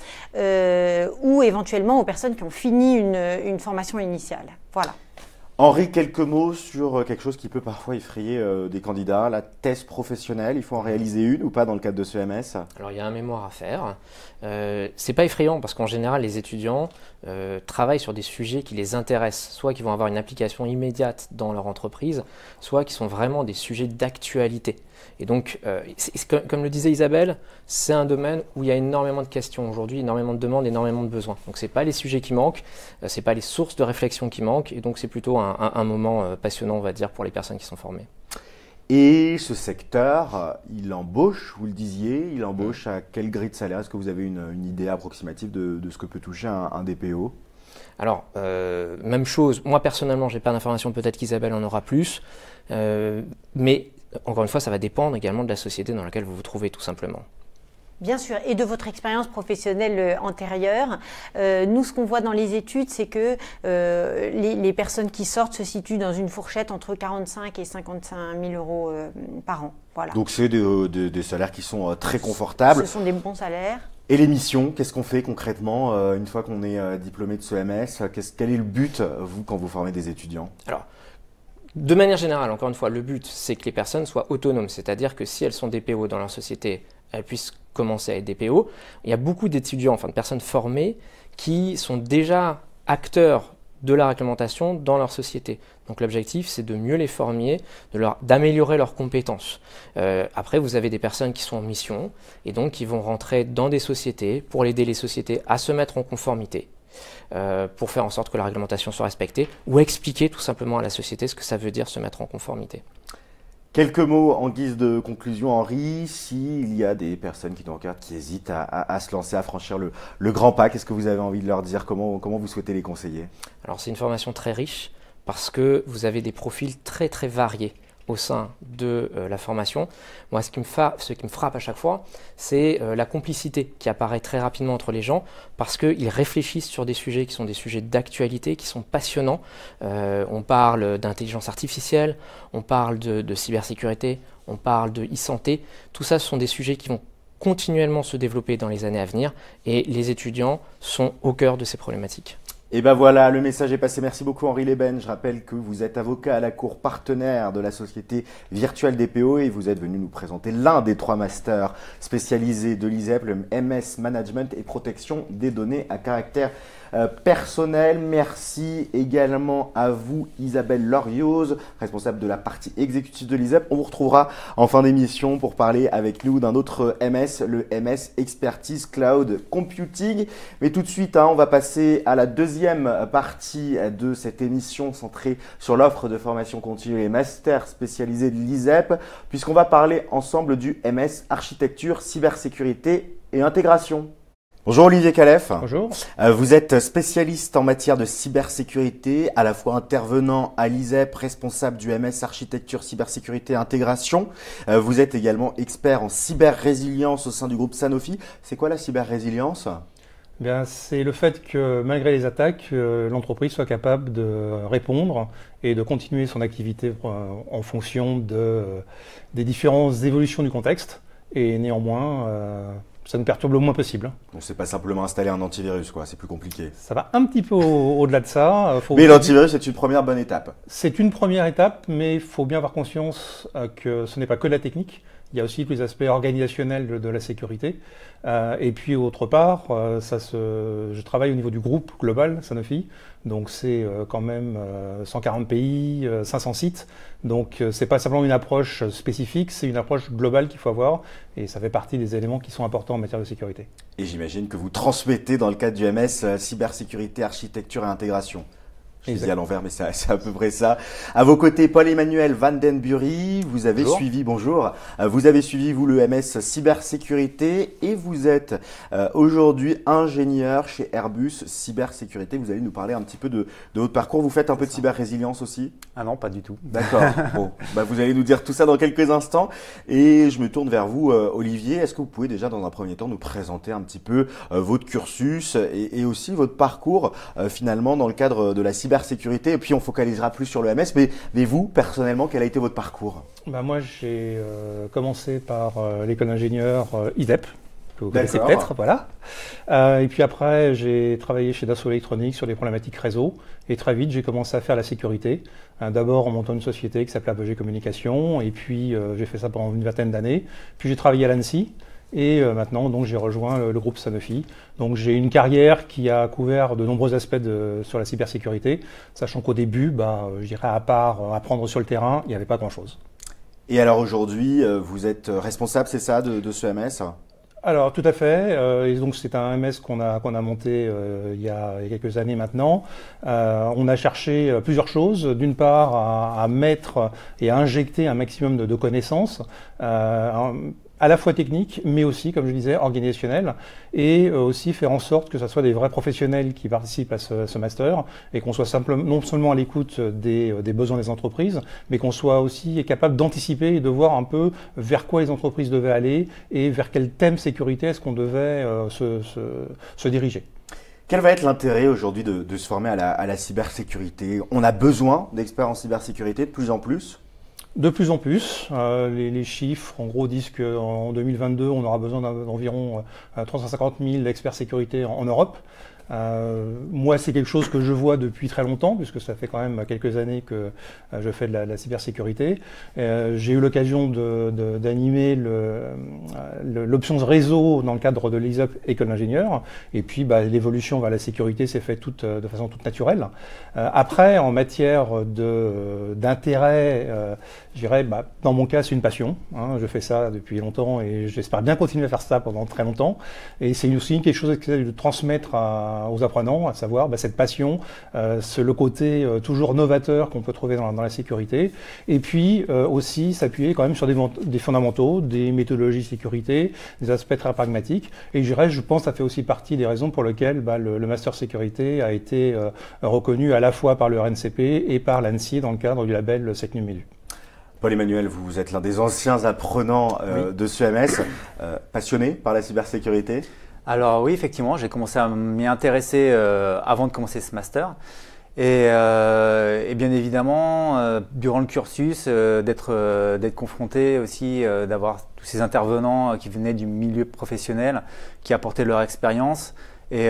Ou éventuellement aux personnes qui ont fini une formation initiale. Voilà. Henri, quelques mots sur quelque chose qui peut parfois effrayer des candidats, la thèse professionnelle. Il faut en réaliser une ou pas dans le cadre de ce MS? Alors il y a un mémoire à faire. C'est pas effrayant parce qu'en général les étudiants travaillent sur des sujets qui les intéressent, soit qui vont avoir une application immédiate dans leur entreprise, soit qui sont vraiment des sujets d'actualité. Et donc, comme le disait Isabelle, c'est un domaine où il y a énormément de questions aujourd'hui, énormément de demandes, énormément de besoins. Donc, ce n'est pas les sujets qui manquent, ce n'est pas les sources de réflexion qui manquent, et donc c'est plutôt un moment passionnant, on va dire, pour les personnes qui sont formées. Et ce secteur, il embauche, vous le disiez, il embauche à quelle grille de salaire? Est-ce que vous avez une idée approximative de ce que peut toucher un DPO? Alors, même chose, moi personnellement, je n'ai pas d'informations, peut-être qu'Isabelle en aura plus, mais encore une fois, ça va dépendre également de la société dans laquelle vous vous trouvez tout simplement. Bien sûr, et de votre expérience professionnelle antérieure. Nous, ce qu'on voit dans les études, c'est que les personnes qui sortent se situent dans une fourchette entre 45 et 55 000 euros par an. Voilà. Donc c'est des salaires qui sont très confortables. Ce sont des bons salaires. Et les missions, qu'est-ce qu'on fait concrètement une fois qu'on est diplômé de ce MS? Quel est le but, vous, quand vous formez des étudiants? Alors, de manière générale, encore une fois, le but, c'est que les personnes soient autonomes. C'est-à-dire que si elles sont DPO dans leur société, elles puissent commencer à être DPO. Il y a beaucoup d'étudiants, enfin de personnes formées, qui sont déjà acteurs de la réglementation dans leur société. Donc l'objectif, c'est de mieux les former, d'améliorer leurs compétences. Après, vous avez des personnes qui sont en mission et donc qui vont rentrer dans des sociétés pour aider les sociétés à se mettre en conformité. Pour faire en sorte que la réglementation soit respectée ou expliquer tout simplement à la société ce que ça veut dire se mettre en conformité. Quelques mots en guise de conclusion, Henri. S'il y a des personnes qui hésitent à se lancer, à franchir le grand pas, qu'est-ce que vous avez envie de leur dire? Comment vous souhaitez les conseiller? Alors c'est une formation très riche parce que vous avez des profils très très variés au sein de la formation. Moi, ce qui me frappe à chaque fois, c'est la complicité qui apparaît très rapidement entre les gens parce qu'ils réfléchissent sur des sujets qui sont des sujets d'actualité, qui sont passionnants. On parle d'intelligence artificielle, on parle de cybersécurité, on parle de e-santé. Tout ça, ce sont des sujets qui vont continuellement se développer dans les années à venir et les étudiants sont au cœur de ces problématiques. Et ben voilà, le message est passé. Merci beaucoup Henri Leben. Je rappelle que vous êtes avocat à la Cour, partenaire de la société virtuelle DPO et vous êtes venu nous présenter l'un des 3 masters spécialisés de l'ISEP, le MS Management et Protection des données à caractère personnel. Merci également à vous, Isabelle Lorioz, responsable de la partie exécutive de l'ISEP. On vous retrouvera en fin d'émission pour parler avec nous d'un autre MS, le MS Expertise Cloud Computing. Mais tout de suite, on va passer à la deuxième partie de cette émission centrée sur l'offre de formation continue et master spécialisé de l'ISEP, puisqu'on va parler ensemble du MS Architecture, Cybersécurité et Intégration. Bonjour Olivier Calef. Bonjour. Vous êtes spécialiste en matière de cybersécurité, à la fois intervenant à l'ISEP, responsable du MS Architecture, Cybersécurité et Intégration. Vous êtes également expert en cyber-résilience au sein du groupe Sanofi. C'est quoi la cyber-résilience ? Bien, c'est le fait que malgré les attaques, l'entreprise soit capable de répondre et de continuer son activité en fonction des différentes évolutions du contexte. Et néanmoins, ça nous perturbe le moins possible. Donc c'est pas simplement installer un antivirus, quoi. C'est plus compliqué. Ça va un petit peu au-delà de ça. Mais l'antivirus, c'est une première bonne étape. C'est une première étape, mais il faut bien avoir conscience que ce n'est pas que la technique. Il y a aussi tous les aspects organisationnels de la sécurité. Et puis, autre part, je travaille au niveau du groupe global Sanofi. Donc, c'est quand même 140 pays, 500 sites. Donc, c'est pas simplement une approche spécifique, c'est une approche globale qu'il faut avoir. Et ça fait partie des éléments qui sont importants en matière de sécurité. Et j'imagine que vous transmettez dans le cadre du MS cybersécurité, architecture et intégration. Je dis à l'envers, mais c'est à peu près ça. À vos côtés, Paul-Emmanuel Van Den Bury, vous avez suivi, vous avez suivi, vous, le MS cybersécurité et vous êtes aujourd'hui ingénieur chez Airbus cybersécurité. Vous allez nous parler un petit peu de votre parcours. Vous faites un peu de cyber-résilience aussi ? Ah non, pas du tout. D'accord. Bon, vous allez nous dire tout ça dans quelques instants. Et je me tourne vers vous, Olivier. Est-ce que vous pouvez déjà, dans un premier temps, nous présenter un petit peu votre cursus et aussi votre parcours finalement dans le cadre de la cybersécurité, et puis on focalisera plus sur le MS, mais vous, personnellement, quel a été votre parcours ? Moi, j'ai commencé par l'école d'ingénieur ISEP, que vous connaissez peut-être, voilà. Et puis après, j'ai travaillé chez Dassault Électronique sur des problématiques réseau, et très vite, j'ai commencé à faire la sécurité. D'abord en montant une société qui s'appelait Apogée Communication, et puis j'ai fait ça pendant une vingtaine d'années. Puis j'ai travaillé à l'ANSSI. Et maintenant, donc, j'ai rejoint le groupe Sanofi. Donc, j'ai une carrière qui a couvert de nombreux aspects sur la cybersécurité, sachant qu'au début, je dirais, à part apprendre sur le terrain, il n'y avait pas grand-chose. Et alors aujourd'hui, vous êtes responsable, c'est ça, de ce MS ? Alors, tout à fait. Et donc, c'est un MS qu'on a monté il y a quelques années maintenant. On a cherché plusieurs choses. D'une part, à mettre et à injecter un maximum de connaissances, à la fois technique, mais aussi, comme je disais, organisationnel, et aussi faire en sorte que ce soit des vrais professionnels qui participent à ce master, et qu'on soit non seulement à l'écoute des besoins des entreprises, mais qu'on soit aussi capable d'anticiper et de voir un peu vers quoi les entreprises devaient aller, et vers quel thème sécurité est-ce qu'on devait se diriger. Quel va être l'intérêt aujourd'hui de se former à la cybersécurité ? On a besoin d'experts en cybersécurité de plus en plus ? De plus en plus, les chiffres en gros disent qu'en 2022, on aura besoin d'environ 350 000 experts sécurité en Europe. Moi, c'est quelque chose que je vois depuis très longtemps, puisque ça fait quand même quelques années que je fais de la cybersécurité. J'ai eu l'occasion d'animer l'option réseau dans le cadre de l'ISEP École d'ingénieur. Et puis, l'évolution vers la sécurité s'est faite de façon toute naturelle. Après, en matière d'intérêt, je dirais, dans mon cas, c'est une passion. Je fais ça depuis longtemps et j'espère bien continuer à faire ça pendant très longtemps. Et c'est aussi quelque chose que j'essaie de transmettre aux apprenants, à savoir cette passion, le côté toujours novateur qu'on peut trouver dans la sécurité. Et puis aussi s'appuyer quand même sur des fondamentaux, des méthodologies de sécurité, des aspects très pragmatiques. Et je pense que ça fait aussi partie des raisons pour lesquelles le Master Sécurité a été reconnu à la fois par le RNCP et par l'ANSSI dans le cadre du label SecNumEdu. Paul-Emmanuel, vous êtes l'un des anciens apprenants de ce MS, passionné par la cybersécurité ? Alors oui, effectivement, j'ai commencé à m'y intéresser avant de commencer ce master. Et bien évidemment, durant le cursus, d'être confronté aussi, d'avoir tous ces intervenants qui venaient du milieu professionnel, qui apportaient leur expérience. Et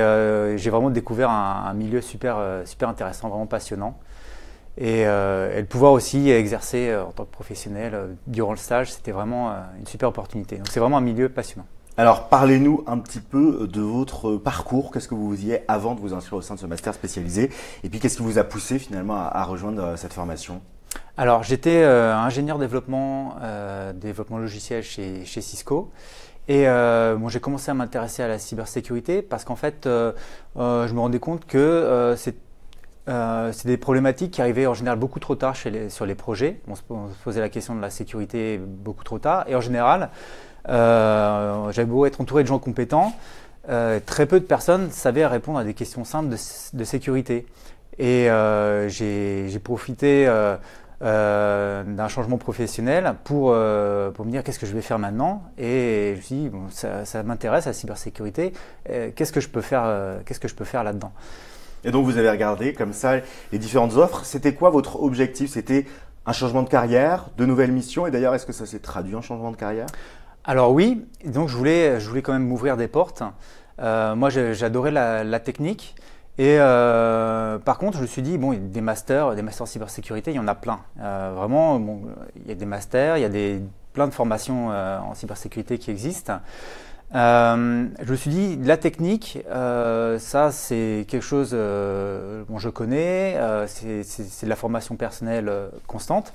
j'ai vraiment découvert un milieu super intéressant, vraiment passionnant. Et le pouvoir aussi exercer en tant que professionnel durant le stage, c'était vraiment une super opportunité. Donc c'est vraiment un milieu passionnant. Alors, parlez-nous un petit peu de votre parcours. Qu'est-ce que vous faisiez avant de vous inscrire au sein de ce master spécialisé? Et puis, qu'est-ce qui vous a poussé finalement à rejoindre cette formation? Alors, j'étais ingénieur développement logiciel chez Cisco. Et j'ai commencé à m'intéresser à la cybersécurité parce qu'en fait, je me rendais compte que c'est des problématiques qui arrivaient en général beaucoup trop tard sur les projets. On se posait la question de la sécurité beaucoup trop tard. Et en général, j'avais beau être entouré de gens compétents, très peu de personnes savaient répondre à des questions simples de sécurité. Et j'ai profité d'un changement professionnel pour me dire qu'est-ce que je vais faire maintenant. Et je me suis dit, bon, ça m'intéresse la cybersécurité, qu'est-ce que je peux faire là-dedans. Et donc vous avez regardé comme ça les différentes offres. C'était quoi votre objectif? C'était un changement de carrière, de nouvelles missions? Et d'ailleurs, est-ce que ça s'est traduit en changement de carrière? Alors oui, donc je voulais quand même m'ouvrir des portes. Moi, j'adorais la technique. Et par contre, je me suis dit, bon, des masters cybersécurité, il y en a plein. Vraiment, bon, il y a des masters, il y a plein de formations en cybersécurité qui existent. Je me suis dit, la technique, ça c'est quelque chose, je connais, c'est de la formation personnelle constante.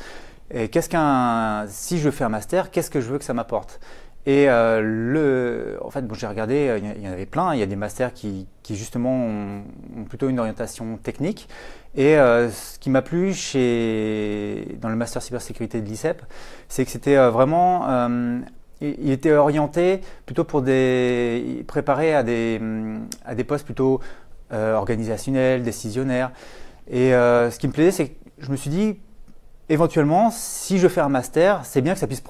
Et si je fais un master, qu'est-ce que je veux que ça m'apporte? Et en fait, j'ai regardé, il y en avait plein. Il y a des masters qui justement ont plutôt une orientation technique. Et ce qui m'a plu dans le master cybersécurité de l'ICEP, c'est que c'était vraiment il était orienté plutôt pour préparer à des postes plutôt organisationnels, décisionnaires. Et ce qui me plaisait, c'est que je me suis dit, éventuellement, si je fais un master, c'est bien que ça puisse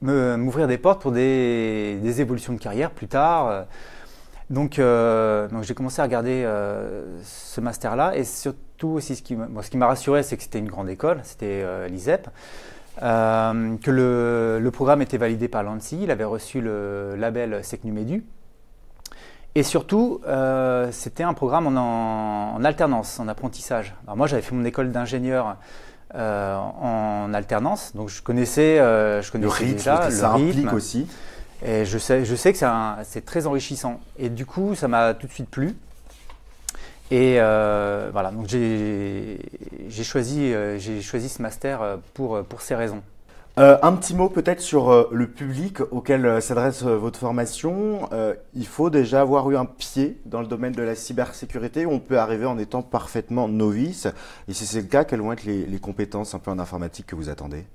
m'ouvrir des portes pour des évolutions de carrière plus tard. Donc j'ai commencé à regarder ce master-là. Et surtout aussi, ce qui m'a rassuré, c'est que c'était une grande école, c'était l'ISEP. Que le programme était validé par l'ANSSI, il avait reçu le label SecNumEdu. Et surtout, c'était un programme en alternance, en apprentissage. Alors moi, j'avais fait mon école d'ingénieur en alternance, donc je connaissais le rythme, déjà ça implique aussi. Et je sais que c'est très enrichissant. Et du coup, ça m'a tout de suite plu. Et voilà, donc j'ai choisi ce master pour ces raisons. Un petit mot peut-être sur le public auquel s'adresse votre formation. Il faut déjà avoir eu un pied dans le domaine de la cybersécurité, où on peut arriver en étant parfaitement novice. Et si c'est le cas, quelles vont être les compétences un peu en informatique que vous attendez?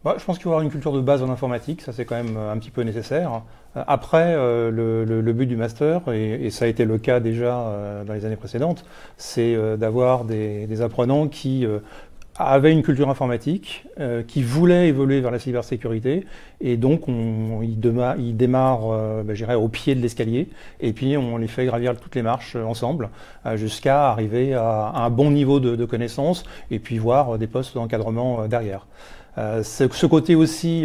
Je pense qu'il faut avoir une culture de base en informatique, ça c'est quand même un petit peu nécessaire. Après, le but du master, et ça a été le cas déjà dans les années précédentes, c'est d'avoir des apprenants qui avaient une culture informatique, qui voulaient évoluer vers la cybersécurité, et donc ils démarrent je dirais, au pied de l'escalier, et puis on les fait gravir toutes les marches ensemble, jusqu'à arriver à un bon niveau de connaissance, et puis voir des postes d'encadrement derrière. Ce côté aussi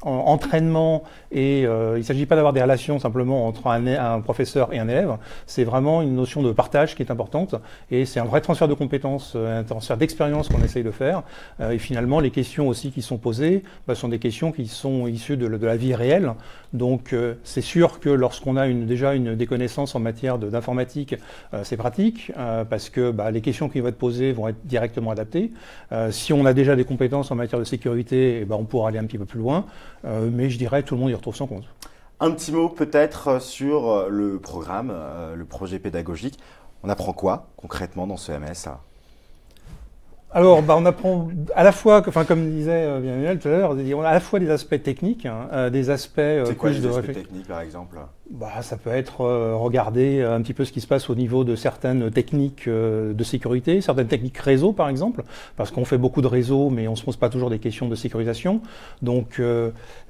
entraînement, et il ne s'agit pas d'avoir des relations simplement entre un professeur et un élève, c'est vraiment une notion de partage qui est importante, et c'est un vrai transfert de compétences, un transfert d'expérience qu'on essaye de faire, et finalement les questions aussi qui sont posées sont des questions qui sont issues de la vie réelle, donc c'est sûr que lorsqu'on a déjà des connaissances en matière d'informatique, c'est pratique, parce que les questions qui vont être posées vont être directement adaptées. Si on a déjà des compétences en matière de sécurité, on pourra aller un petit peu plus loin, mais je dirais que tout le monde y retrouve son compte. Un petit mot peut-être sur le programme, le projet pédagogique. On apprend quoi concrètement dans ce MS? Alors, on apprend à la fois, comme disait Emmanuel tout à l'heure, on a à la fois des aspects techniques, des aspects c'est quoi les aspects techniques par exemple? Ça peut être regarder un petit peu ce qui se passe au niveau de certaines techniques de sécurité, certaines techniques réseau par exemple, parce qu'on fait beaucoup de réseaux, mais on ne se pose pas toujours des questions de sécurisation. Donc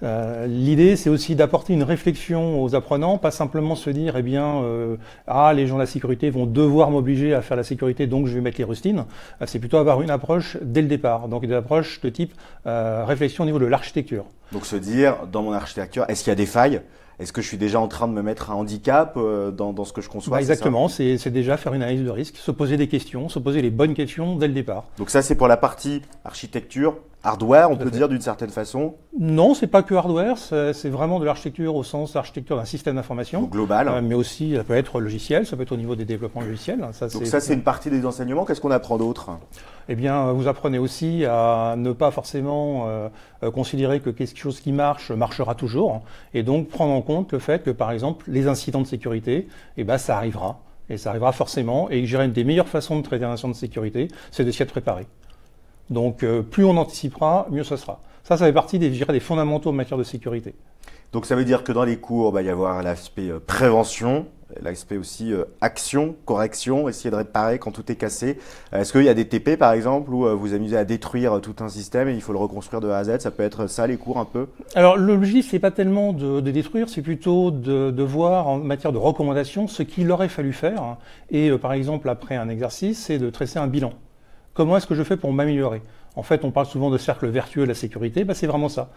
l'idée, c'est aussi d'apporter une réflexion aux apprenants, pas simplement se dire, les gens de la sécurité vont devoir m'obliger à faire la sécurité, donc je vais mettre les rustines. C'est plutôt avoir une approche dès le départ, donc une approche de type réflexion au niveau de l'architecture. Donc se dire, dans mon architecture, est-ce qu'il y a des failles? Est-ce que je suis déjà en train de me mettre un handicap dans ce que je conçois? Exactement, c'est déjà faire une analyse de risque, se poser des questions, se poser les bonnes questions dès le départ. Donc ça, c'est pour la partie architecture hardware, on peut dire d'une certaine façon. Non, c'est pas que hardware, c'est vraiment de l'architecture au sens d'architecture d'un système d'information. Global. Mais aussi, ça peut être logiciel, ça peut être au niveau des développements logiciels. Donc ça, c'est une partie des enseignements. Qu'est-ce qu'on apprend d'autre? Eh bien, vous apprenez aussi à ne pas forcément considérer que quelque chose qui marchera toujours. Et donc, prendre en compte le fait que, par exemple, les incidents de sécurité, eh ben, ça arrivera. Et ça arrivera forcément. Et je dirais une des meilleures façons de traiter un incident de sécurité, c'est de s'y être préparé. Donc, plus on anticipera, mieux ce sera. Ça fait partie des fondamentaux en matière de sécurité. Donc, ça veut dire que dans les cours, il va y avoir l'aspect prévention, l'aspect aussi action, correction, essayer de réparer quand tout est cassé. Est-ce qu'il y a des TP, par exemple, où vous amusez à détruire tout un système et il faut le reconstruire de A à Z? Ça peut être ça, les cours, un peu? Alors, l'objectif, c'est pas tellement de détruire, c'est plutôt de voir en matière de recommandation ce qu'il aurait fallu faire. Et par exemple, après un exercice, c'est de tresser un bilan. Comment est-ce que je fais pour m'améliorer? En fait, on parle souvent de cercle vertueux de la sécurité, c'est vraiment ça.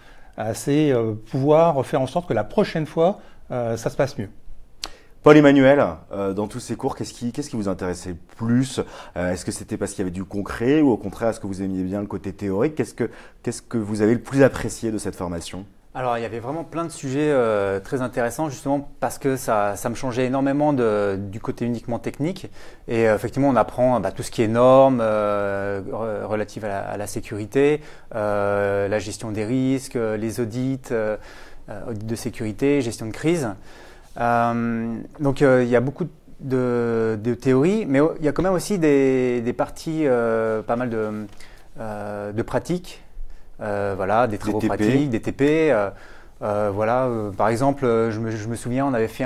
C'est pouvoir faire en sorte que la prochaine fois, ça se passe mieux. Paul-Emmanuel, dans tous ces cours, qu'est-ce qui vous intéressait le plus? Est-ce que c'était parce qu'il y avait du concret ou au contraire, est-ce que vous aimiez bien le côté théorique? Qu'est-ce que vous avez le plus apprécié de cette formation? Alors, il y avait vraiment plein de sujets très intéressants, justement parce que ça me changeait énormément du côté uniquement technique. Et effectivement, on apprend tout ce qui est normes relatives à la sécurité, la gestion des risques, les audits, audits de sécurité, gestion de crise. Donc, il y a beaucoup de théories, mais il y a quand même aussi des parties, pas mal de pratiques. Voilà, des travaux pratiques, des TP. Voilà, par exemple, je me souviens, on avait fait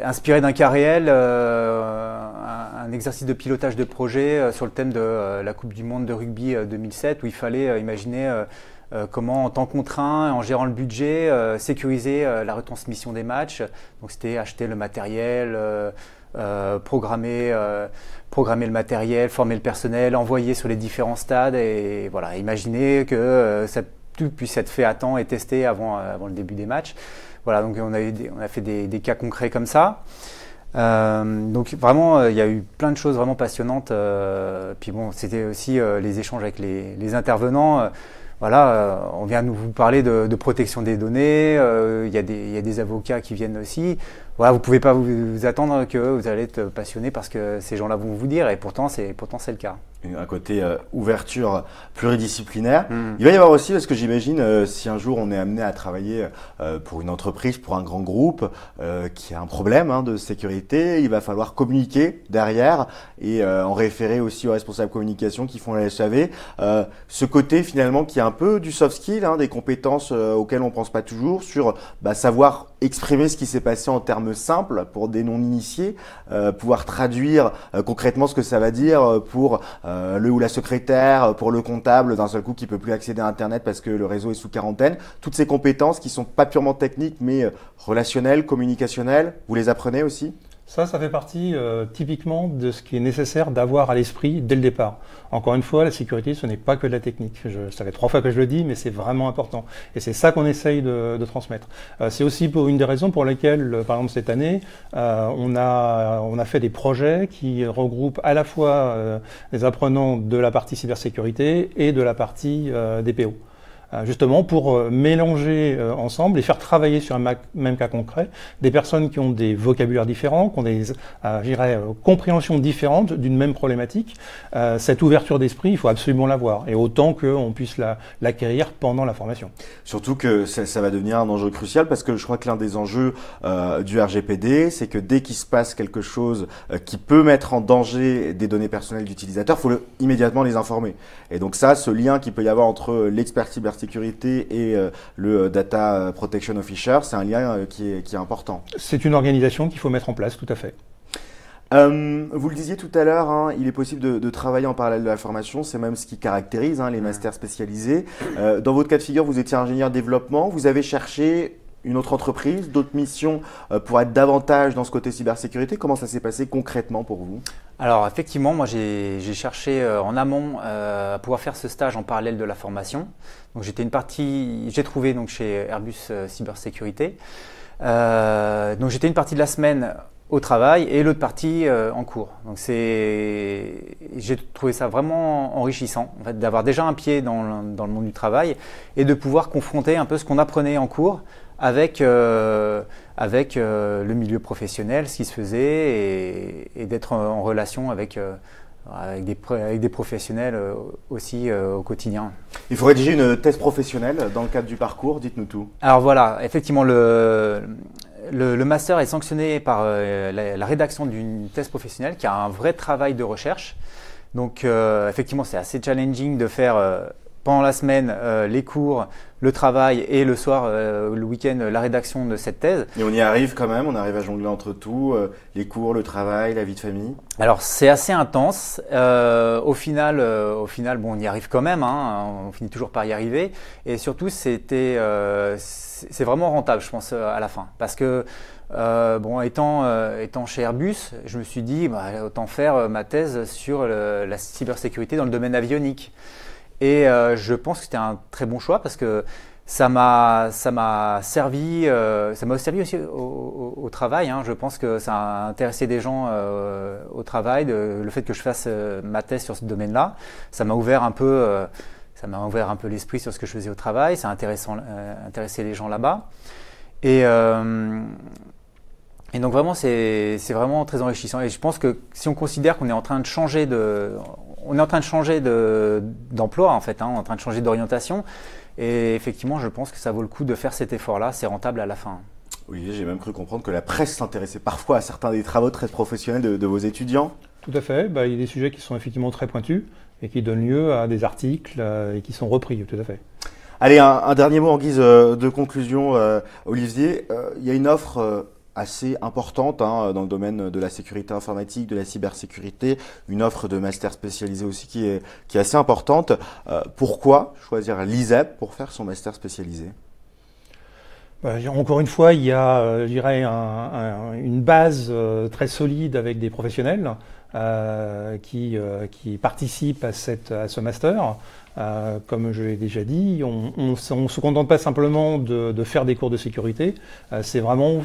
inspiré d'un cas réel, un exercice de pilotage de projet sur le thème de la Coupe du Monde de rugby 2007, où il fallait imaginer comment, en temps contraint, en gérant le budget, sécuriser la retransmission des matchs. Donc, c'était acheter le matériel, programmer le matériel, former le personnel, envoyer sur les différents stades et voilà, imaginer que tout puisse être fait à temps et testé avant le début des matchs. Voilà, donc on a fait des cas concrets comme ça. Donc vraiment, il y a eu plein de choses vraiment passionnantes. Puis bon, c'était aussi les échanges avec les intervenants. Voilà, on vient de vous parler de protection des données. Il y a des avocats qui viennent aussi. Voilà, vous pouvez pas vous attendre que vous allez être passionné parce que ces gens-là vont vous dire, et pourtant c'est le cas. Un côté ouverture pluridisciplinaire. Il va y avoir aussi, parce que j'imagine, si un jour on est amené à travailler pour une entreprise, pour un grand groupe qui a un problème de sécurité, il va falloir communiquer derrière et en référer aussi aux responsables communication qui font la SAV. Ce côté finalement qui est un peu du soft skill, des compétences auxquelles on pense pas toujours, sur savoir exprimer ce qui s'est passé en termes simples pour des non-initiés, pouvoir traduire concrètement ce que ça va dire pour le ou la secrétaire, pour le comptable d'un seul coup qui peut plus accéder à Internet parce que le réseau est sous quarantaine. Toutes ces compétences qui sont pas purement techniques mais relationnelles, communicationnelles, vous les apprenez aussi ? Ça fait partie typiquement de ce qui est nécessaire d'avoir à l'esprit dès le départ. Encore une fois, la sécurité, ce n'est pas que de la technique. Ça fait 3 fois que je le dis, mais c'est vraiment important. Et c'est ça qu'on essaye de transmettre. C'est aussi pour une des raisons pour lesquelles, par exemple cette année, on a fait des projets qui regroupent à la fois les apprenants de la partie cybersécurité et de la partie DPO. Justement pour mélanger ensemble et faire travailler sur un même cas concret des personnes qui ont des vocabulaires différents, qui ont des compréhensions différentes d'une même problématique. Cette ouverture d'esprit, il faut absolument l'avoir, et autant qu'on puisse l'acquérir pendant la formation. Surtout que ça va devenir un enjeu crucial, parce que je crois que l'un des enjeux du RGPD, c'est que dès qu'il se passe quelque chose qui peut mettre en danger des données personnelles d'utilisateurs, il faut immédiatement les informer. Et donc ça, ce lien qu'il peut y avoir entre l'expert cybersécurité et le Data Protection Officer, c'est un lien qui est important. C'est une organisation qu'il faut mettre en place, tout à fait. Vous le disiez tout à l'heure, il est possible de travailler en parallèle de la formation, c'est même ce qui caractérise les masters spécialisés. Dans votre cas de figure, vous étiez ingénieur développement, vous avez cherché une autre entreprise, d'autres missions pour être davantage dans ce côté cybersécurité. Comment ça s'est passé concrètement pour vous ? Alors effectivement, moi j'ai cherché en amont à pouvoir faire ce stage en parallèle de la formation. Donc j'ai trouvé donc chez Airbus Cybersécurité. Donc j'étais une partie de la semaine au travail et l'autre partie en cours. Donc j'ai trouvé ça vraiment enrichissant, en fait, d'avoir déjà un pied dans le monde du travail et de pouvoir confronter un peu ce qu'on apprenait en cours avec le milieu professionnel, ce qui se faisait, et d'être en relation avec des professionnels aussi au quotidien. Il faut rédiger une thèse professionnelle dans le cadre du parcours, dites-nous tout. Alors voilà, effectivement, le master est sanctionné par la rédaction d'une thèse professionnelle qui a un vrai travail de recherche. Donc effectivement, c'est assez challenging de faire pendant la semaine les cours, le travail et le soir, le week-end, la rédaction de cette thèse. Et on y arrive quand même, on arrive à jongler entre tout, les cours, le travail, la vie de famille. Alors c'est assez intense. Au final, bon, on y arrive quand même, hein, on finit toujours par y arriver. Et surtout, c'est vraiment rentable, je pense, à la fin. Parce que bon, étant chez Airbus, je me suis dit, autant faire ma thèse sur la cybersécurité dans le domaine avionique. Et je pense que c'était un très bon choix parce que ça m'a servi aussi au travail. Hein. Je pense que ça a intéressé des gens au travail, le fait que je fasse ma thèse sur ce domaine-là. Ça m'a ouvert un peu l'esprit sur ce que je faisais au travail. Ça a intéressé les gens là-bas. Et donc vraiment, c'est vraiment très enrichissant. Et je pense que si on considère qu'on est en train de changer d'emploi en fait, hein, on est en train de changer d'orientation. Et effectivement, je pense que ça vaut le coup de faire cet effort-là. C'est rentable à la fin. Oui, j'ai même cru comprendre que la presse s'intéressait parfois à certains des travaux très professionnels de vos étudiants. Tout à fait. Il y a des sujets qui sont effectivement très pointus et qui donnent lieu à des articles et qui sont repris, tout à fait. Allez, un dernier mot en guise de conclusion, Olivier. Il y a une offre assez importante dans le domaine de la sécurité informatique, de la cybersécurité, une offre de master spécialisé aussi qui est assez importante. Pourquoi choisir l'ISEP pour faire son master spécialisé ? Encore une fois, il y a, je dirais, une base très solide avec des professionnels qui participent à ce master. Comme je l'ai déjà dit, on ne se contente pas simplement de faire des cours de sécurité, c'est vraiment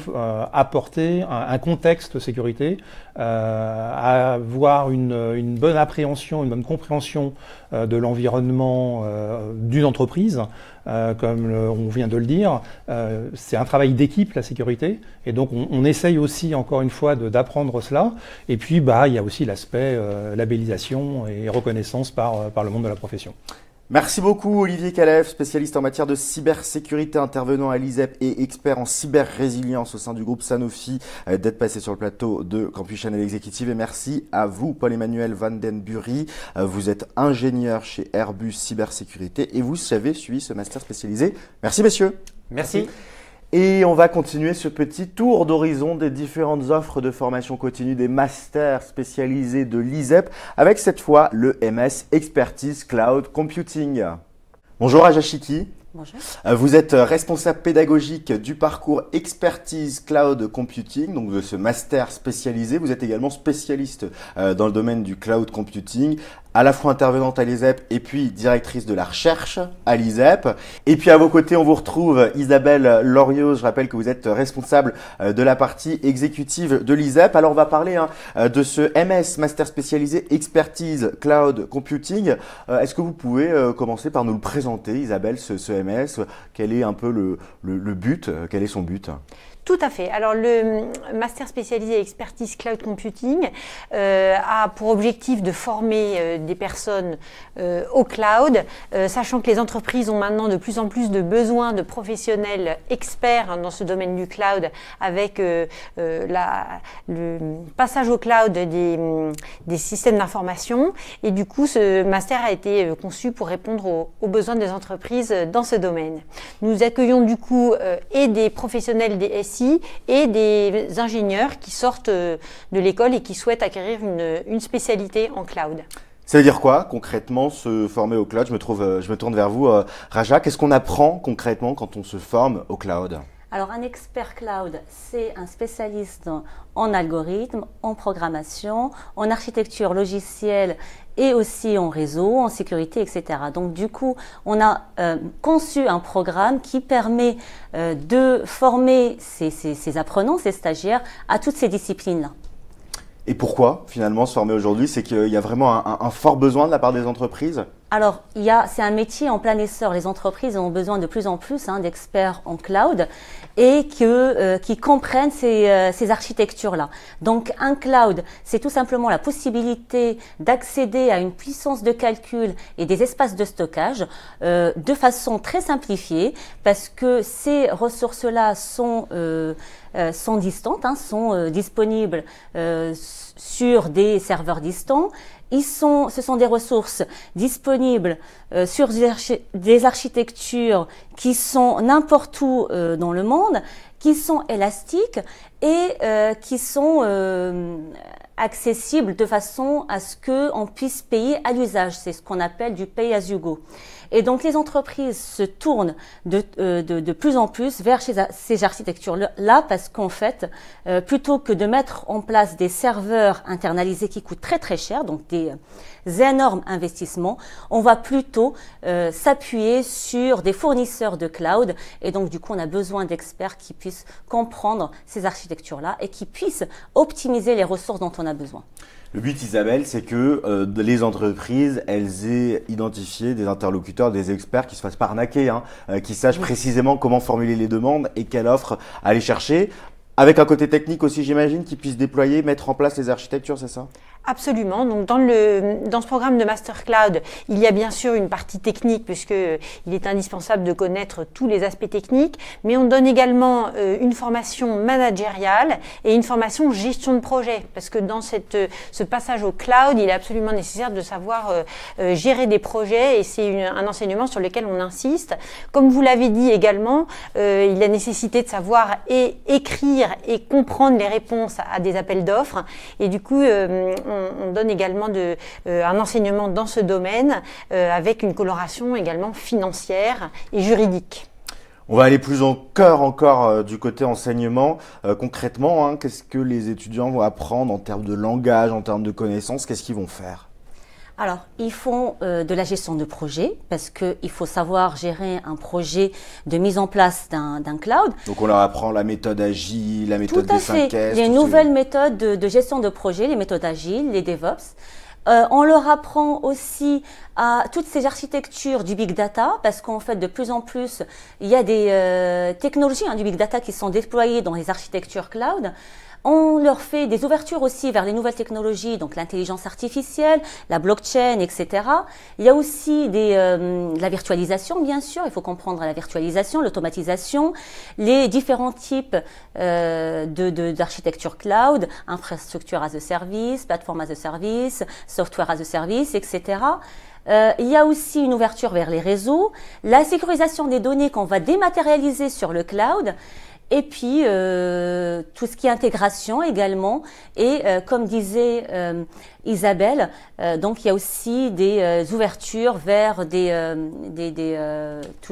apporter un contexte de sécurité, avoir une bonne appréhension, une bonne compréhension de l'environnement d'une entreprise. Comme on vient de le dire, c'est un travail d'équipe, la sécurité, et donc on essaye aussi, encore une fois, d'apprendre cela. Et puis, il y a aussi l'aspect labellisation et reconnaissance par le monde de la profession. Merci beaucoup Olivier Calef, spécialiste en matière de cybersécurité, intervenant à l'ISEP et expert en cyber-résilience au sein du groupe Sanofi, d'être passé sur le plateau de Campus Channel Executive. Et merci à vous, Paul-Emmanuel Van den Bury. Vous êtes ingénieur chez Airbus Cybersécurité et vous avez suivi ce master spécialisé. Merci messieurs. Merci. Et on va continuer ce petit tour d'horizon des différentes offres de formation continue des masters spécialisés de l'ISEP avec cette fois le MS Expertise Cloud Computing. Bonjour Aja Chiki. Bonjour. Vous êtes responsable pédagogique du parcours Expertise Cloud Computing, donc de ce master spécialisé. Vous êtes également spécialiste dans le domaine du cloud computing, à la fois intervenante à l'ISEP et puis directrice de la recherche à l'ISEP. Et puis à vos côtés, on vous retrouve Isabelle Loriot. Je rappelle que vous êtes responsable de la partie exécutive de l'ISEP. Alors on va parler de ce MS Master spécialisé Expertise Cloud Computing. Est-ce que vous pouvez commencer par nous le présenter, Isabelle, ce MS? Quel est un peu le but? Quel est son but? Tout à fait. Alors, le master spécialisé Expertise Cloud Computing a pour objectif de former des personnes au cloud, sachant que les entreprises ont maintenant de plus en plus de besoins de professionnels experts dans ce domaine du cloud, avec le passage au cloud des systèmes d'information. Et du coup, ce master a été conçu pour répondre aux besoins des entreprises dans ce domaine. Nous accueillons du coup et des professionnels des SI et des ingénieurs qui sortent de l'école et qui souhaitent acquérir une spécialité en cloud. Ça veut dire quoi concrètement se former au cloud? Je me tourne vers vous, Raja. Qu'est-ce qu'on apprend concrètement quand on se forme au cloud? Alors, un expert cloud, c'est un spécialiste en algorithme, en programmation, en architecture logicielle et aussi en réseau, en sécurité, etc. Donc, du coup, on a conçu un programme qui permet de former ces apprenants, ces stagiaires, à toutes ces disciplines-là. Et pourquoi, finalement, se former aujourd'hui? C'est qu'il y a vraiment un fort besoin de la part des entreprises? Alors, c'est un métier en plein essor. Les entreprises ont besoin de plus en plus d'experts en cloud et qui comprennent ces architectures-là. Donc, un cloud, c'est tout simplement la possibilité d'accéder à une puissance de calcul et des espaces de stockage de façon très simplifiée, parce que ces ressources-là sont distantes, sont disponibles sur des serveurs distants. Ce sont des ressources disponibles sur des architectures qui sont n'importe où dans le monde, qui sont élastiques et qui sont accessibles de façon à ce qu'on puisse payer à l'usage. C'est ce qu'on appelle du pay as you go. Et donc, les entreprises se tournent de plus en plus vers ces architectures-là parce qu'en fait, plutôt que de mettre en place des serveurs internalisés qui coûtent très très cher, donc des énormes investissements, on va plutôt s'appuyer sur des fournisseurs de cloud. Et donc, du coup, on a besoin d'experts qui puissent comprendre ces architectures-là et qui puissent optimiser les ressources dont on a besoin. Le but, Isabelle, c'est que les entreprises, elles aient identifié des interlocuteurs, des experts qui se fassent pas arnaquer, qui sachent précisément comment formuler les demandes et quelle offre aller chercher. Avec un côté technique aussi, j'imagine, qui puissent déployer, mettre en place les architectures, c'est ça? Absolument. Donc dans ce programme de Master Cloud, il y a bien sûr une partie technique puisque il est indispensable de connaître tous les aspects techniques, mais on donne également une formation managériale et une formation gestion de projet, parce que dans ce passage au cloud, il est absolument nécessaire de savoir gérer des projets, et c'est un enseignement sur lequel on insiste. Comme vous l'avez dit également, il y a nécessité de savoir écrire et comprendre les réponses à des appels d'offres, et du coup on donne également un enseignement dans ce domaine avec une coloration également financière et juridique. On va aller plus en cœur encore du côté enseignement. Concrètement, qu'est-ce que les étudiants vont apprendre en termes de langage, en termes de connaissances? Qu'est-ce qu'ils vont faire? Alors, ils font de la gestion de projet parce qu'il faut savoir gérer un projet de mise en place d'un cloud. Donc, on leur apprend la méthode agile, la méthode des 5S. Les nouvelles méthodes de gestion de projet, les méthodes agiles, les DevOps. On leur apprend aussi à toutes ces architectures du big data, parce qu'en fait, de plus en plus, il y a des technologies du big data qui sont déployées dans les architectures cloud. On leur fait des ouvertures aussi vers les nouvelles technologies, donc l'intelligence artificielle, la blockchain, etc. Il y a aussi de la virtualisation, bien sûr. Il faut comprendre la virtualisation, l'automatisation, les différents types d'architecture cloud, infrastructure as a service, plateforme as a service, software as a service, etc. Il y a aussi une ouverture vers les réseaux, la sécurisation des données qu'on va dématérialiser sur le cloud. Et puis, tout ce qui est intégration également. Et comme disait Isabelle, donc il y a aussi des ouvertures vers tout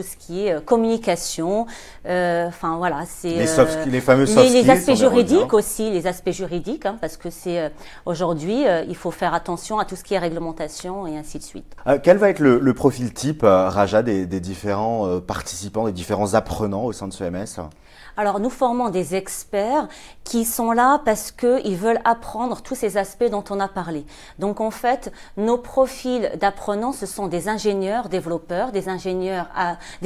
ce qui est communication. Enfin voilà, c'est les fameux soft skills, les aspects juridiques aussi, les aspects juridiques, parce que c'est aujourd'hui, il faut faire attention à tout ce qui est réglementation et ainsi de suite. Quel va être le profil type, Raja, des différents participants, des différents apprenants au sein de ce MS? Alors, nous formons des experts qui sont là parce qu'ils veulent apprendre tous ces aspects dont on a parlé. Donc, en fait, nos profils d'apprenants, ce sont des ingénieurs, développeurs, des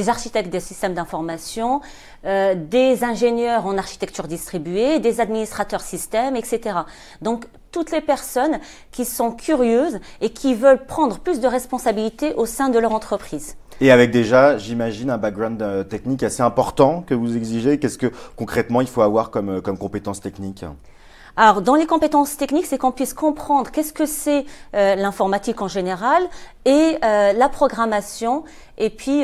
architectes des systèmes d'information, des ingénieurs en architecture distribuée, des administrateurs systèmes, etc. Donc, toutes les personnes qui sont curieuses et qui veulent prendre plus de responsabilités au sein de leur entreprise. Et avec déjà, j'imagine, un background technique assez important que vous exigez. Qu'est-ce que concrètement il faut avoir comme compétences techniques? Alors, dans les compétences techniques, c'est qu'on puisse comprendre qu'est-ce que c'est l'informatique en général et la programmation et puis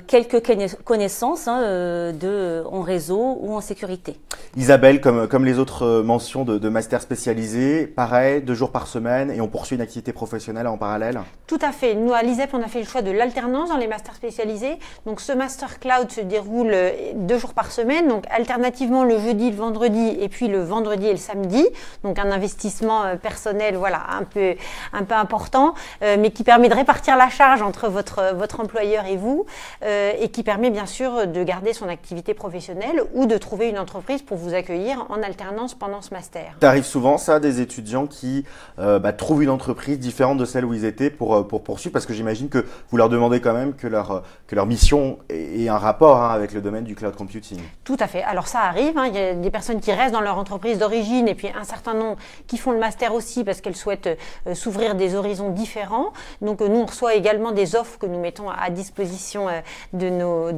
quelques connaissances en réseau ou en sécurité. Isabelle, comme les autres mentions de master spécialisé, pareil, 2 jours par semaine et on poursuit une activité professionnelle en parallèle? Tout à fait. Nous, à l'ISEP, on a fait le choix de l'alternance dans les masters spécialisés. Donc, ce master cloud se déroule 2 jours par semaine, donc alternativement le jeudi, le vendredi et puis le vendredi et le samedi. Donc, un investissement personnel, voilà, un peu important, mais qui permet de répartir la charge entre votre employeur et vous, et qui permet bien sûr de garder son activité professionnelle ou de trouver une entreprise pour vous accueillir en alternance pendant ce master. Ça arrive souvent, ça, des étudiants qui trouvent une entreprise différente de celle où ils étaient pour poursuivre, parce que j'imagine que vous leur demandez quand même que leur mission ait un rapport avec le domaine du cloud computing. Tout à fait. Alors ça arrive, il y a des personnes qui restent dans leur entreprise d'origine et puis un certain nombre qui font le master aussi parce qu'elles souhaitent s'ouvrir des horizons différents. Donc nous, on reçoit également des offres que nous mettons à disposition de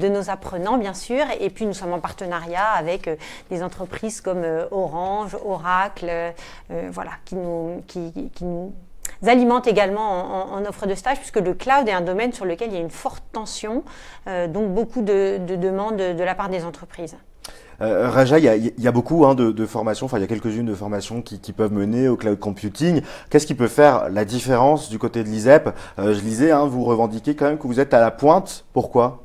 nos apprenants, bien sûr. Et puis nous sommes en partenariat avec des entreprises comme Orange, Oracle, voilà, qui nous alimentent également en offre de stage, puisque le cloud est un domaine sur lequel il y a une forte tension, donc beaucoup de demandes de la part des entreprises. Raja, il y a beaucoup de formations, enfin il y a quelques-unes de formations qui peuvent mener au cloud computing. Qu'est-ce qui peut faire la différence du côté de l'ISEP? Je lisais, vous revendiquez quand même que vous êtes à la pointe. Pourquoi?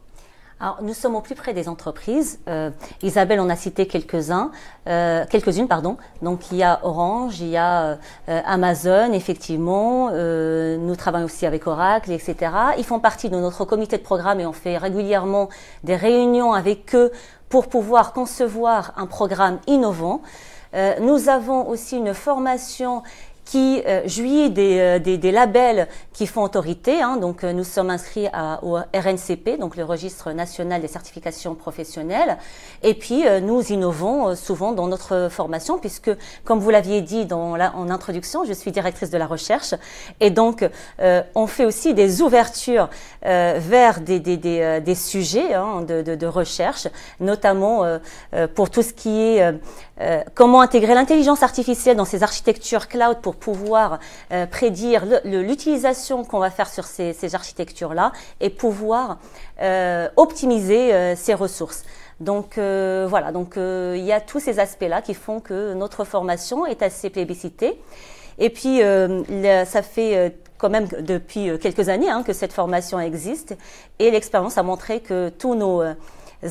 Alors, nous sommes au plus près des entreprises. Isabelle en a cité quelques-unes, Donc, il y a Orange, il y a Amazon, effectivement. Nous travaillons aussi avec Oracle, etc. Ils font partie de notre comité de programme et on fait régulièrement des réunions avec eux pour pouvoir concevoir un programme innovant. Nous avons aussi une formation qui jouit des labels qui font autorité. Donc, nous sommes inscrits au RNCP, donc le Registre national des certifications professionnelles. Et puis, nous innovons souvent dans notre formation, puisque, comme vous l'aviez dit en introduction, je suis directrice de la recherche. Et donc, on fait aussi des ouvertures vers des sujets de recherche, notamment pour tout ce qui est comment intégrer l'intelligence artificielle dans ces architectures cloud pour pouvoir prédire l'utilisation qu'on va faire sur ces architectures-là et pouvoir optimiser ces ressources. Donc voilà, il y a tous ces aspects-là qui font que notre formation est assez plébiscitée. Et puis ça fait quand même depuis quelques années que cette formation existe et l'expérience a montré que tous nos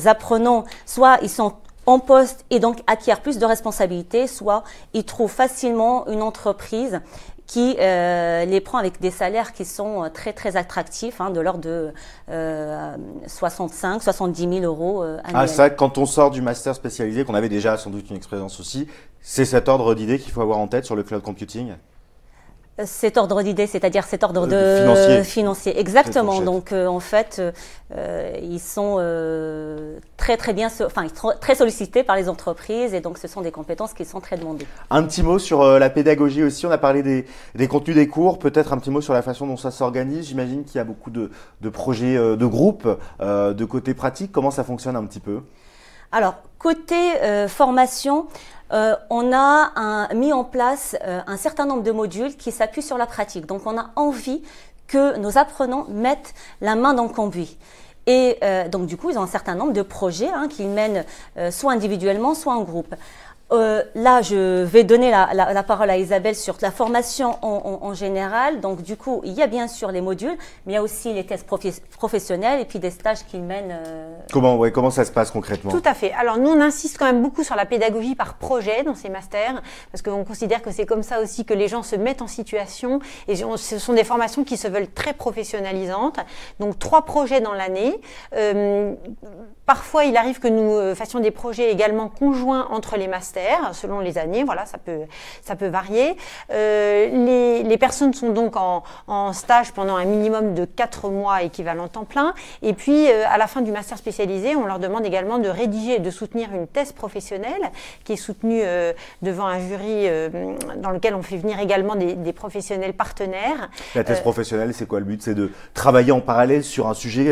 apprenants, soit ils sont en poste et donc acquièrent plus de responsabilités, soit ils trouvent facilement une entreprise qui les prend avec des salaires qui sont très très attractifs, de l'ordre de 65 70 000 euros annuels. Ah, ça, quand on sort du master spécialisé, qu'on avait déjà sans doute une expérience aussi, c'est cet ordre d'idée qu'il faut avoir en tête sur le cloud computing? Cet ordre d'idée, c'est-à-dire cet ordre financier. Exactement. Donc, en fait, ils sont très sollicités par les entreprises et donc ce sont des compétences qui sont très demandées. Un petit mot sur la pédagogie aussi. On a parlé des contenus des cours. Peut-être un petit mot sur la façon dont ça s'organise. J'imagine qu'il y a beaucoup de projets de groupe, de côté pratique. Comment ça fonctionne un petit peu? Alors, côté formation, on a mis en place un certain nombre de modules qui s'appuient sur la pratique. Donc, on a envie que nos apprenants mettent la main dans le cambouis. Et donc, du coup, ils ont un certain nombre de projets qu'ils mènent soit individuellement, soit en groupe. Là, je vais donner la parole à Isabelle sur la formation en général. Donc, du coup, il y a bien sûr les modules, mais il y a aussi les tests professionnels et puis des stages qu'ils mènent. Comment ça se passe concrètement? Tout à fait. Alors, nous, on insiste quand même beaucoup sur la pédagogie par projet dans ces masters, parce qu'on considère que c'est comme ça aussi que les gens se mettent en situation. Et ce sont des formations qui se veulent très professionnalisantes. Donc, 3 projets dans l'année. Parfois, il arrive que nous fassions des projets également conjoints entre les masters, selon les années. Voilà, ça peut varier. Les personnes sont donc en stage pendant un minimum de 4 mois équivalent temps plein. Et puis, à la fin du master spécialisé, on leur demande également de rédiger et de soutenir une thèse professionnelle qui est soutenue devant un jury dans lequel on fait venir également des professionnels partenaires. La thèse professionnelle, c'est quoi le but? C'est de travailler en parallèle sur un sujet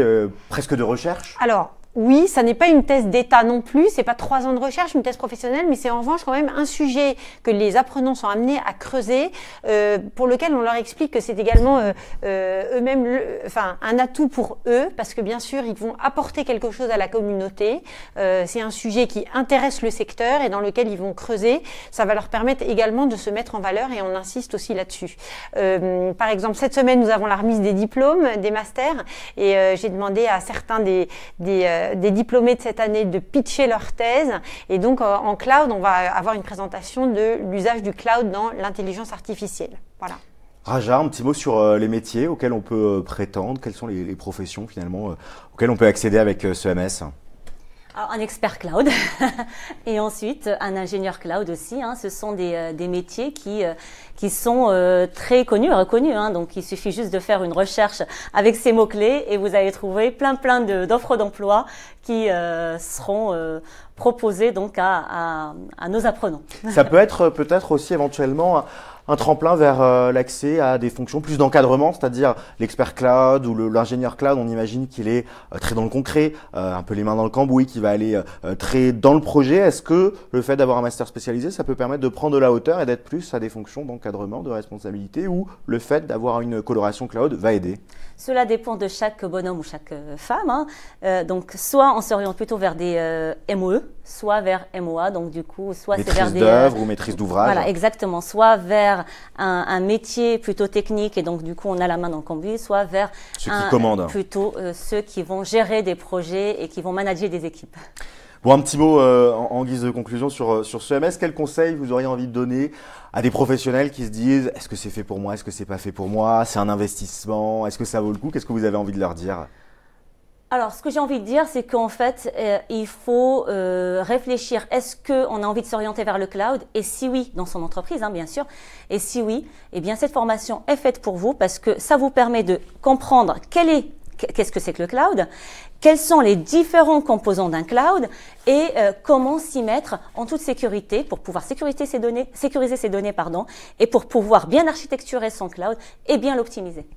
presque de recherche? Alors, Oui, ça n'est pas une thèse d'État non plus, c'est pas 3 ans de recherche, une thèse professionnelle, mais c'est en revanche quand même un sujet que les apprenants sont amenés à creuser, pour lequel on leur explique que c'est également eux-mêmes, un atout pour eux, parce que bien sûr, ils vont apporter quelque chose à la communauté. C'est un sujet qui intéresse le secteur et dans lequel ils vont creuser. Ça va leur permettre également de se mettre en valeur et on insiste aussi là-dessus. Par exemple, cette semaine, nous avons la remise des diplômes, des masters, et j'ai demandé à certains des diplômés de cette année de pitcher leur thèse. Et donc, en cloud, on va avoir une présentation de l'usage du cloud dans l'intelligence artificielle. Voilà. Raja, un petit mot sur les métiers auxquels on peut prétendre. Quelles sont les professions finalement auxquelles on peut accéder avec ce MS? Alors, un expert cloud et ensuite un ingénieur cloud aussi. Ce sont des métiers qui sont très connus et reconnus. Donc, il suffit juste de faire une recherche avec ces mots-clés et vous allez trouver plein d'offres d'emploi qui seront proposées donc à nos apprenants. Ça peut être peut-être aussi éventuellement un tremplin vers l'accès à des fonctions plus d'encadrement, c'est-à-dire l'expert cloud ou l'ingénieur cloud, on imagine qu'il est très dans le concret, un peu les mains dans le cambouis, qui va aller très dans le projet. Est-ce que le fait d'avoir un master spécialisé, ça peut permettre de prendre de la hauteur et d'être plus à des fonctions d'encadrement, de responsabilité, ou le fait d'avoir une coloration cloud va aider? Cela dépend de chaque bonhomme ou chaque femme. Donc, soit on s'oriente plutôt vers des MOE, soit vers MOA. Donc, du coup, soit c'est vers des… Maîtrise d'œuvre ou maîtrise d'ouvrage. Voilà, exactement. Soit vers un métier plutôt technique et donc, du coup, on a la main dans le cambouis, soit vers ceux qui commandent. Plutôt ceux qui vont gérer des projets et qui vont manager des équipes. Bon, un petit mot en guise de conclusion sur ce MS. Quel conseil vous auriez envie de donner à des professionnels qui se disent est-ce que c'est fait pour moi, est-ce que c'est pas fait pour moi, c'est un investissement, est-ce que ça vaut le coup? Qu'est-ce que vous avez envie de leur dire? Alors, ce que j'ai envie de dire, c'est qu'en fait, il faut réfléchir. Est-ce qu'on a envie de s'orienter vers le cloud? Et si oui, dans son entreprise, bien sûr. Et si oui, eh bien, cette formation est faite pour vous parce que ça vous permet de comprendre qu'est-ce que c'est que le cloud, quels sont les différents composants d'un cloud et comment s'y mettre en toute sécurité pour pouvoir sécuriser ses données, et pour pouvoir bien architecturer son cloud et bien l'optimiser.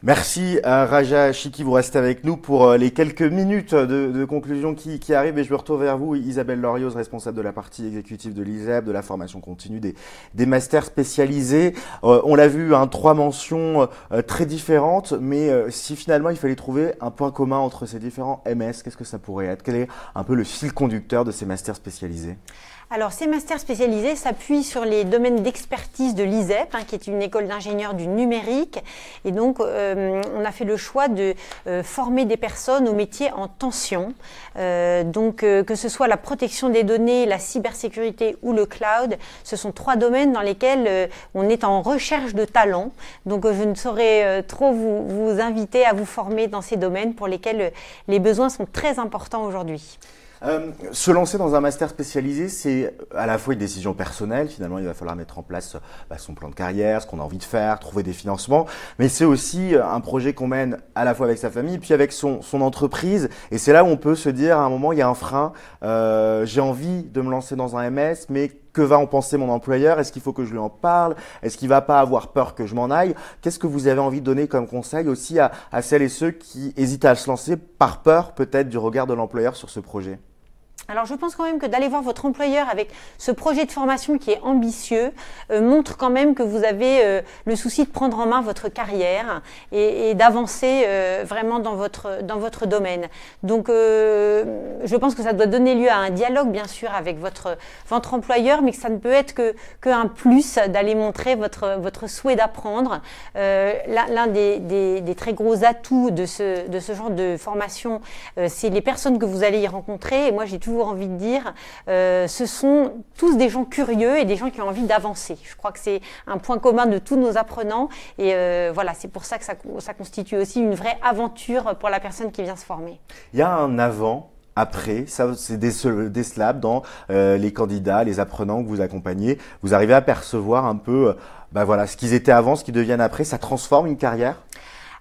Merci à Raja Chiki, vous restez avec nous pour les quelques minutes de conclusion qui arrivent et je me retourne vers vous, Isabelle Lorioz, responsable de la partie exécutive de l'ISEP, de la formation continue des masters spécialisés. On l'a vu, 3 mentions très différentes, mais si finalement il fallait trouver un point commun entre ces différents MS, qu'est-ce que ça pourrait être? Quel est un peu le fil conducteur de ces masters spécialisés? Alors, ces masters spécialisés s'appuient sur les domaines d'expertise de l'ISEP, qui est une école d'ingénieurs du numérique. Et donc, on a fait le choix de former des personnes aux métiers en tension. Que ce soit la protection des données, la cybersécurité ou le cloud, ce sont 3 domaines dans lesquels on est en recherche de talents. Donc, je ne saurais trop vous inviter à vous former dans ces domaines pour lesquels les besoins sont très importants aujourd'hui. Se lancer dans un master spécialisé, c'est à la fois une décision personnelle. Finalement, il va falloir mettre en place son plan de carrière, ce qu'on a envie de faire, trouver des financements. Mais c'est aussi un projet qu'on mène à la fois avec sa famille, puis avec son entreprise. Et c'est là où on peut se dire, à un moment, il y a un frein. J'ai envie de me lancer dans un MS, mais que va en penser mon employeur? Est-ce qu'il faut que je lui en parle? Est-ce qu'il va pas avoir peur que je m'en aille? Qu'est-ce que vous avez envie de donner comme conseil aussi à celles et ceux qui hésitent à se lancer par peur peut-être du regard de l'employeur sur ce projet? Alors, je pense quand même que d'aller voir votre employeur avec ce projet de formation qui est ambitieux montre quand même que vous avez le souci de prendre en main votre carrière et d'avancer vraiment dans votre domaine. Donc, je pense que ça doit donner lieu à un dialogue, bien sûr, avec votre employeur, mais que ça ne peut être qu'un plus d'aller montrer votre souhait d'apprendre. L'un des très gros atouts de ce genre de formation, c'est les personnes que vous allez y rencontrer. Et moi, j'ai toujours envie de dire, ce sont tous des gens curieux et des gens qui ont envie d'avancer. Je crois que c'est un point commun de tous nos apprenants et voilà, c'est pour ça que ça constitue aussi une vraie aventure pour la personne qui vient se former. Il y a un avant, après, ça c'est décelable dans les candidats, les apprenants que vous accompagnez. Vous arrivez à percevoir un peu ce qu'ils étaient avant, ce qu'ils deviennent après, ça transforme une carrière?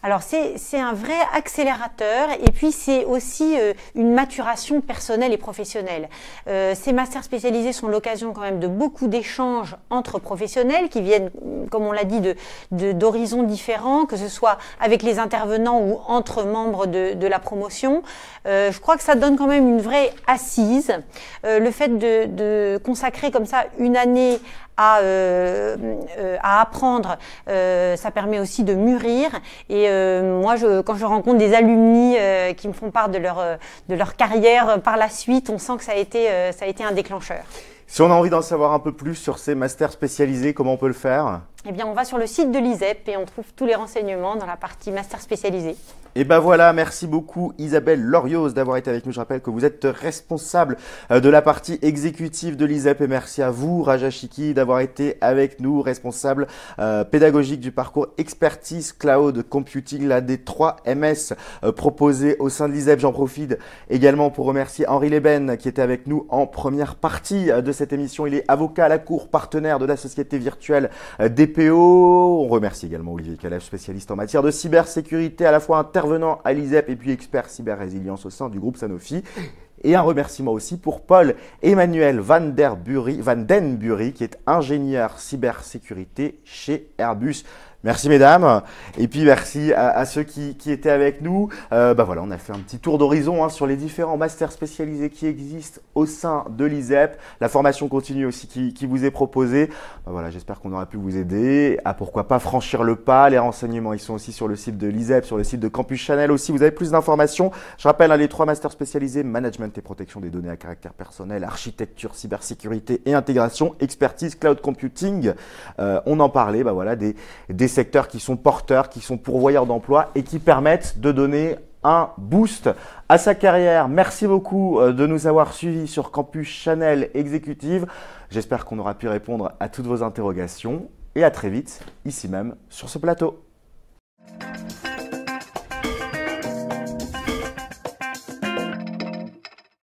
Alors c'est un vrai accélérateur et puis c'est aussi une maturation personnelle et professionnelle. Ces masters spécialisés sont l'occasion quand même de beaucoup d'échanges entre professionnels qui viennent, comme on l'a dit, d'horizons différents, que ce soit avec les intervenants ou entre membres de la promotion. Je crois que ça donne quand même une vraie assise. Le fait de consacrer comme ça une année à apprendre, ça permet aussi de mûrir. Et moi, quand je rencontre des alumni qui me font part de leur carrière par la suite, on sent que ça a été un déclencheur. Si on a envie d'en savoir un peu plus sur ces masters spécialisés, comment on peut le faire? Eh bien, on va sur le site de l'ISEP et on trouve tous les renseignements dans la partie master spécialisé. Et ben voilà, merci beaucoup Isabelle Lorios d'avoir été avec nous. Je rappelle que vous êtes responsable de la partie exécutive de l'ISEP et merci à vous Raja Chiki d'avoir été avec nous, responsable pédagogique du parcours Expertise Cloud Computing, l'un des 3 MS proposés au sein de l'ISEP. J'en profite également pour remercier Henri Leben qui était avec nous en première partie de cette émission. Il est avocat à la Cour, partenaire de la société virtuelle DPO. On remercie également Olivier Calèche, spécialiste en matière de cybersécurité, à la fois intervenant à l'ISEP et puis expert cyber-résilience au sein du groupe Sanofi. Et un remerciement aussi pour Paul-Emmanuel Van Den Bury, qui est ingénieur cybersécurité chez Airbus. Merci mesdames, et puis merci à ceux qui étaient avec nous. Voilà, on a fait un petit tour d'horizon sur les différents masters spécialisés qui existent au sein de l'ISEP. La formation continue aussi qui vous est proposée. Voilà, j'espère qu'on aura pu vous aider à pourquoi pas franchir le pas. Les renseignements, ils sont aussi sur le site de l'ISEP, sur le site de Campus Channel aussi. Vous avez plus d'informations. Je rappelle les 3 masters spécialisés: management et protection des données à caractère personnel, architecture, cybersécurité et intégration, expertise, cloud computing. On en parlait, voilà, des secteurs qui sont porteurs, qui sont pourvoyeurs d'emplois et qui permettent de donner un boost à sa carrière. Merci beaucoup de nous avoir suivis sur Campus Channel Exécutive. J'espère qu'on aura pu répondre à toutes vos interrogations et à très vite ici même sur ce plateau.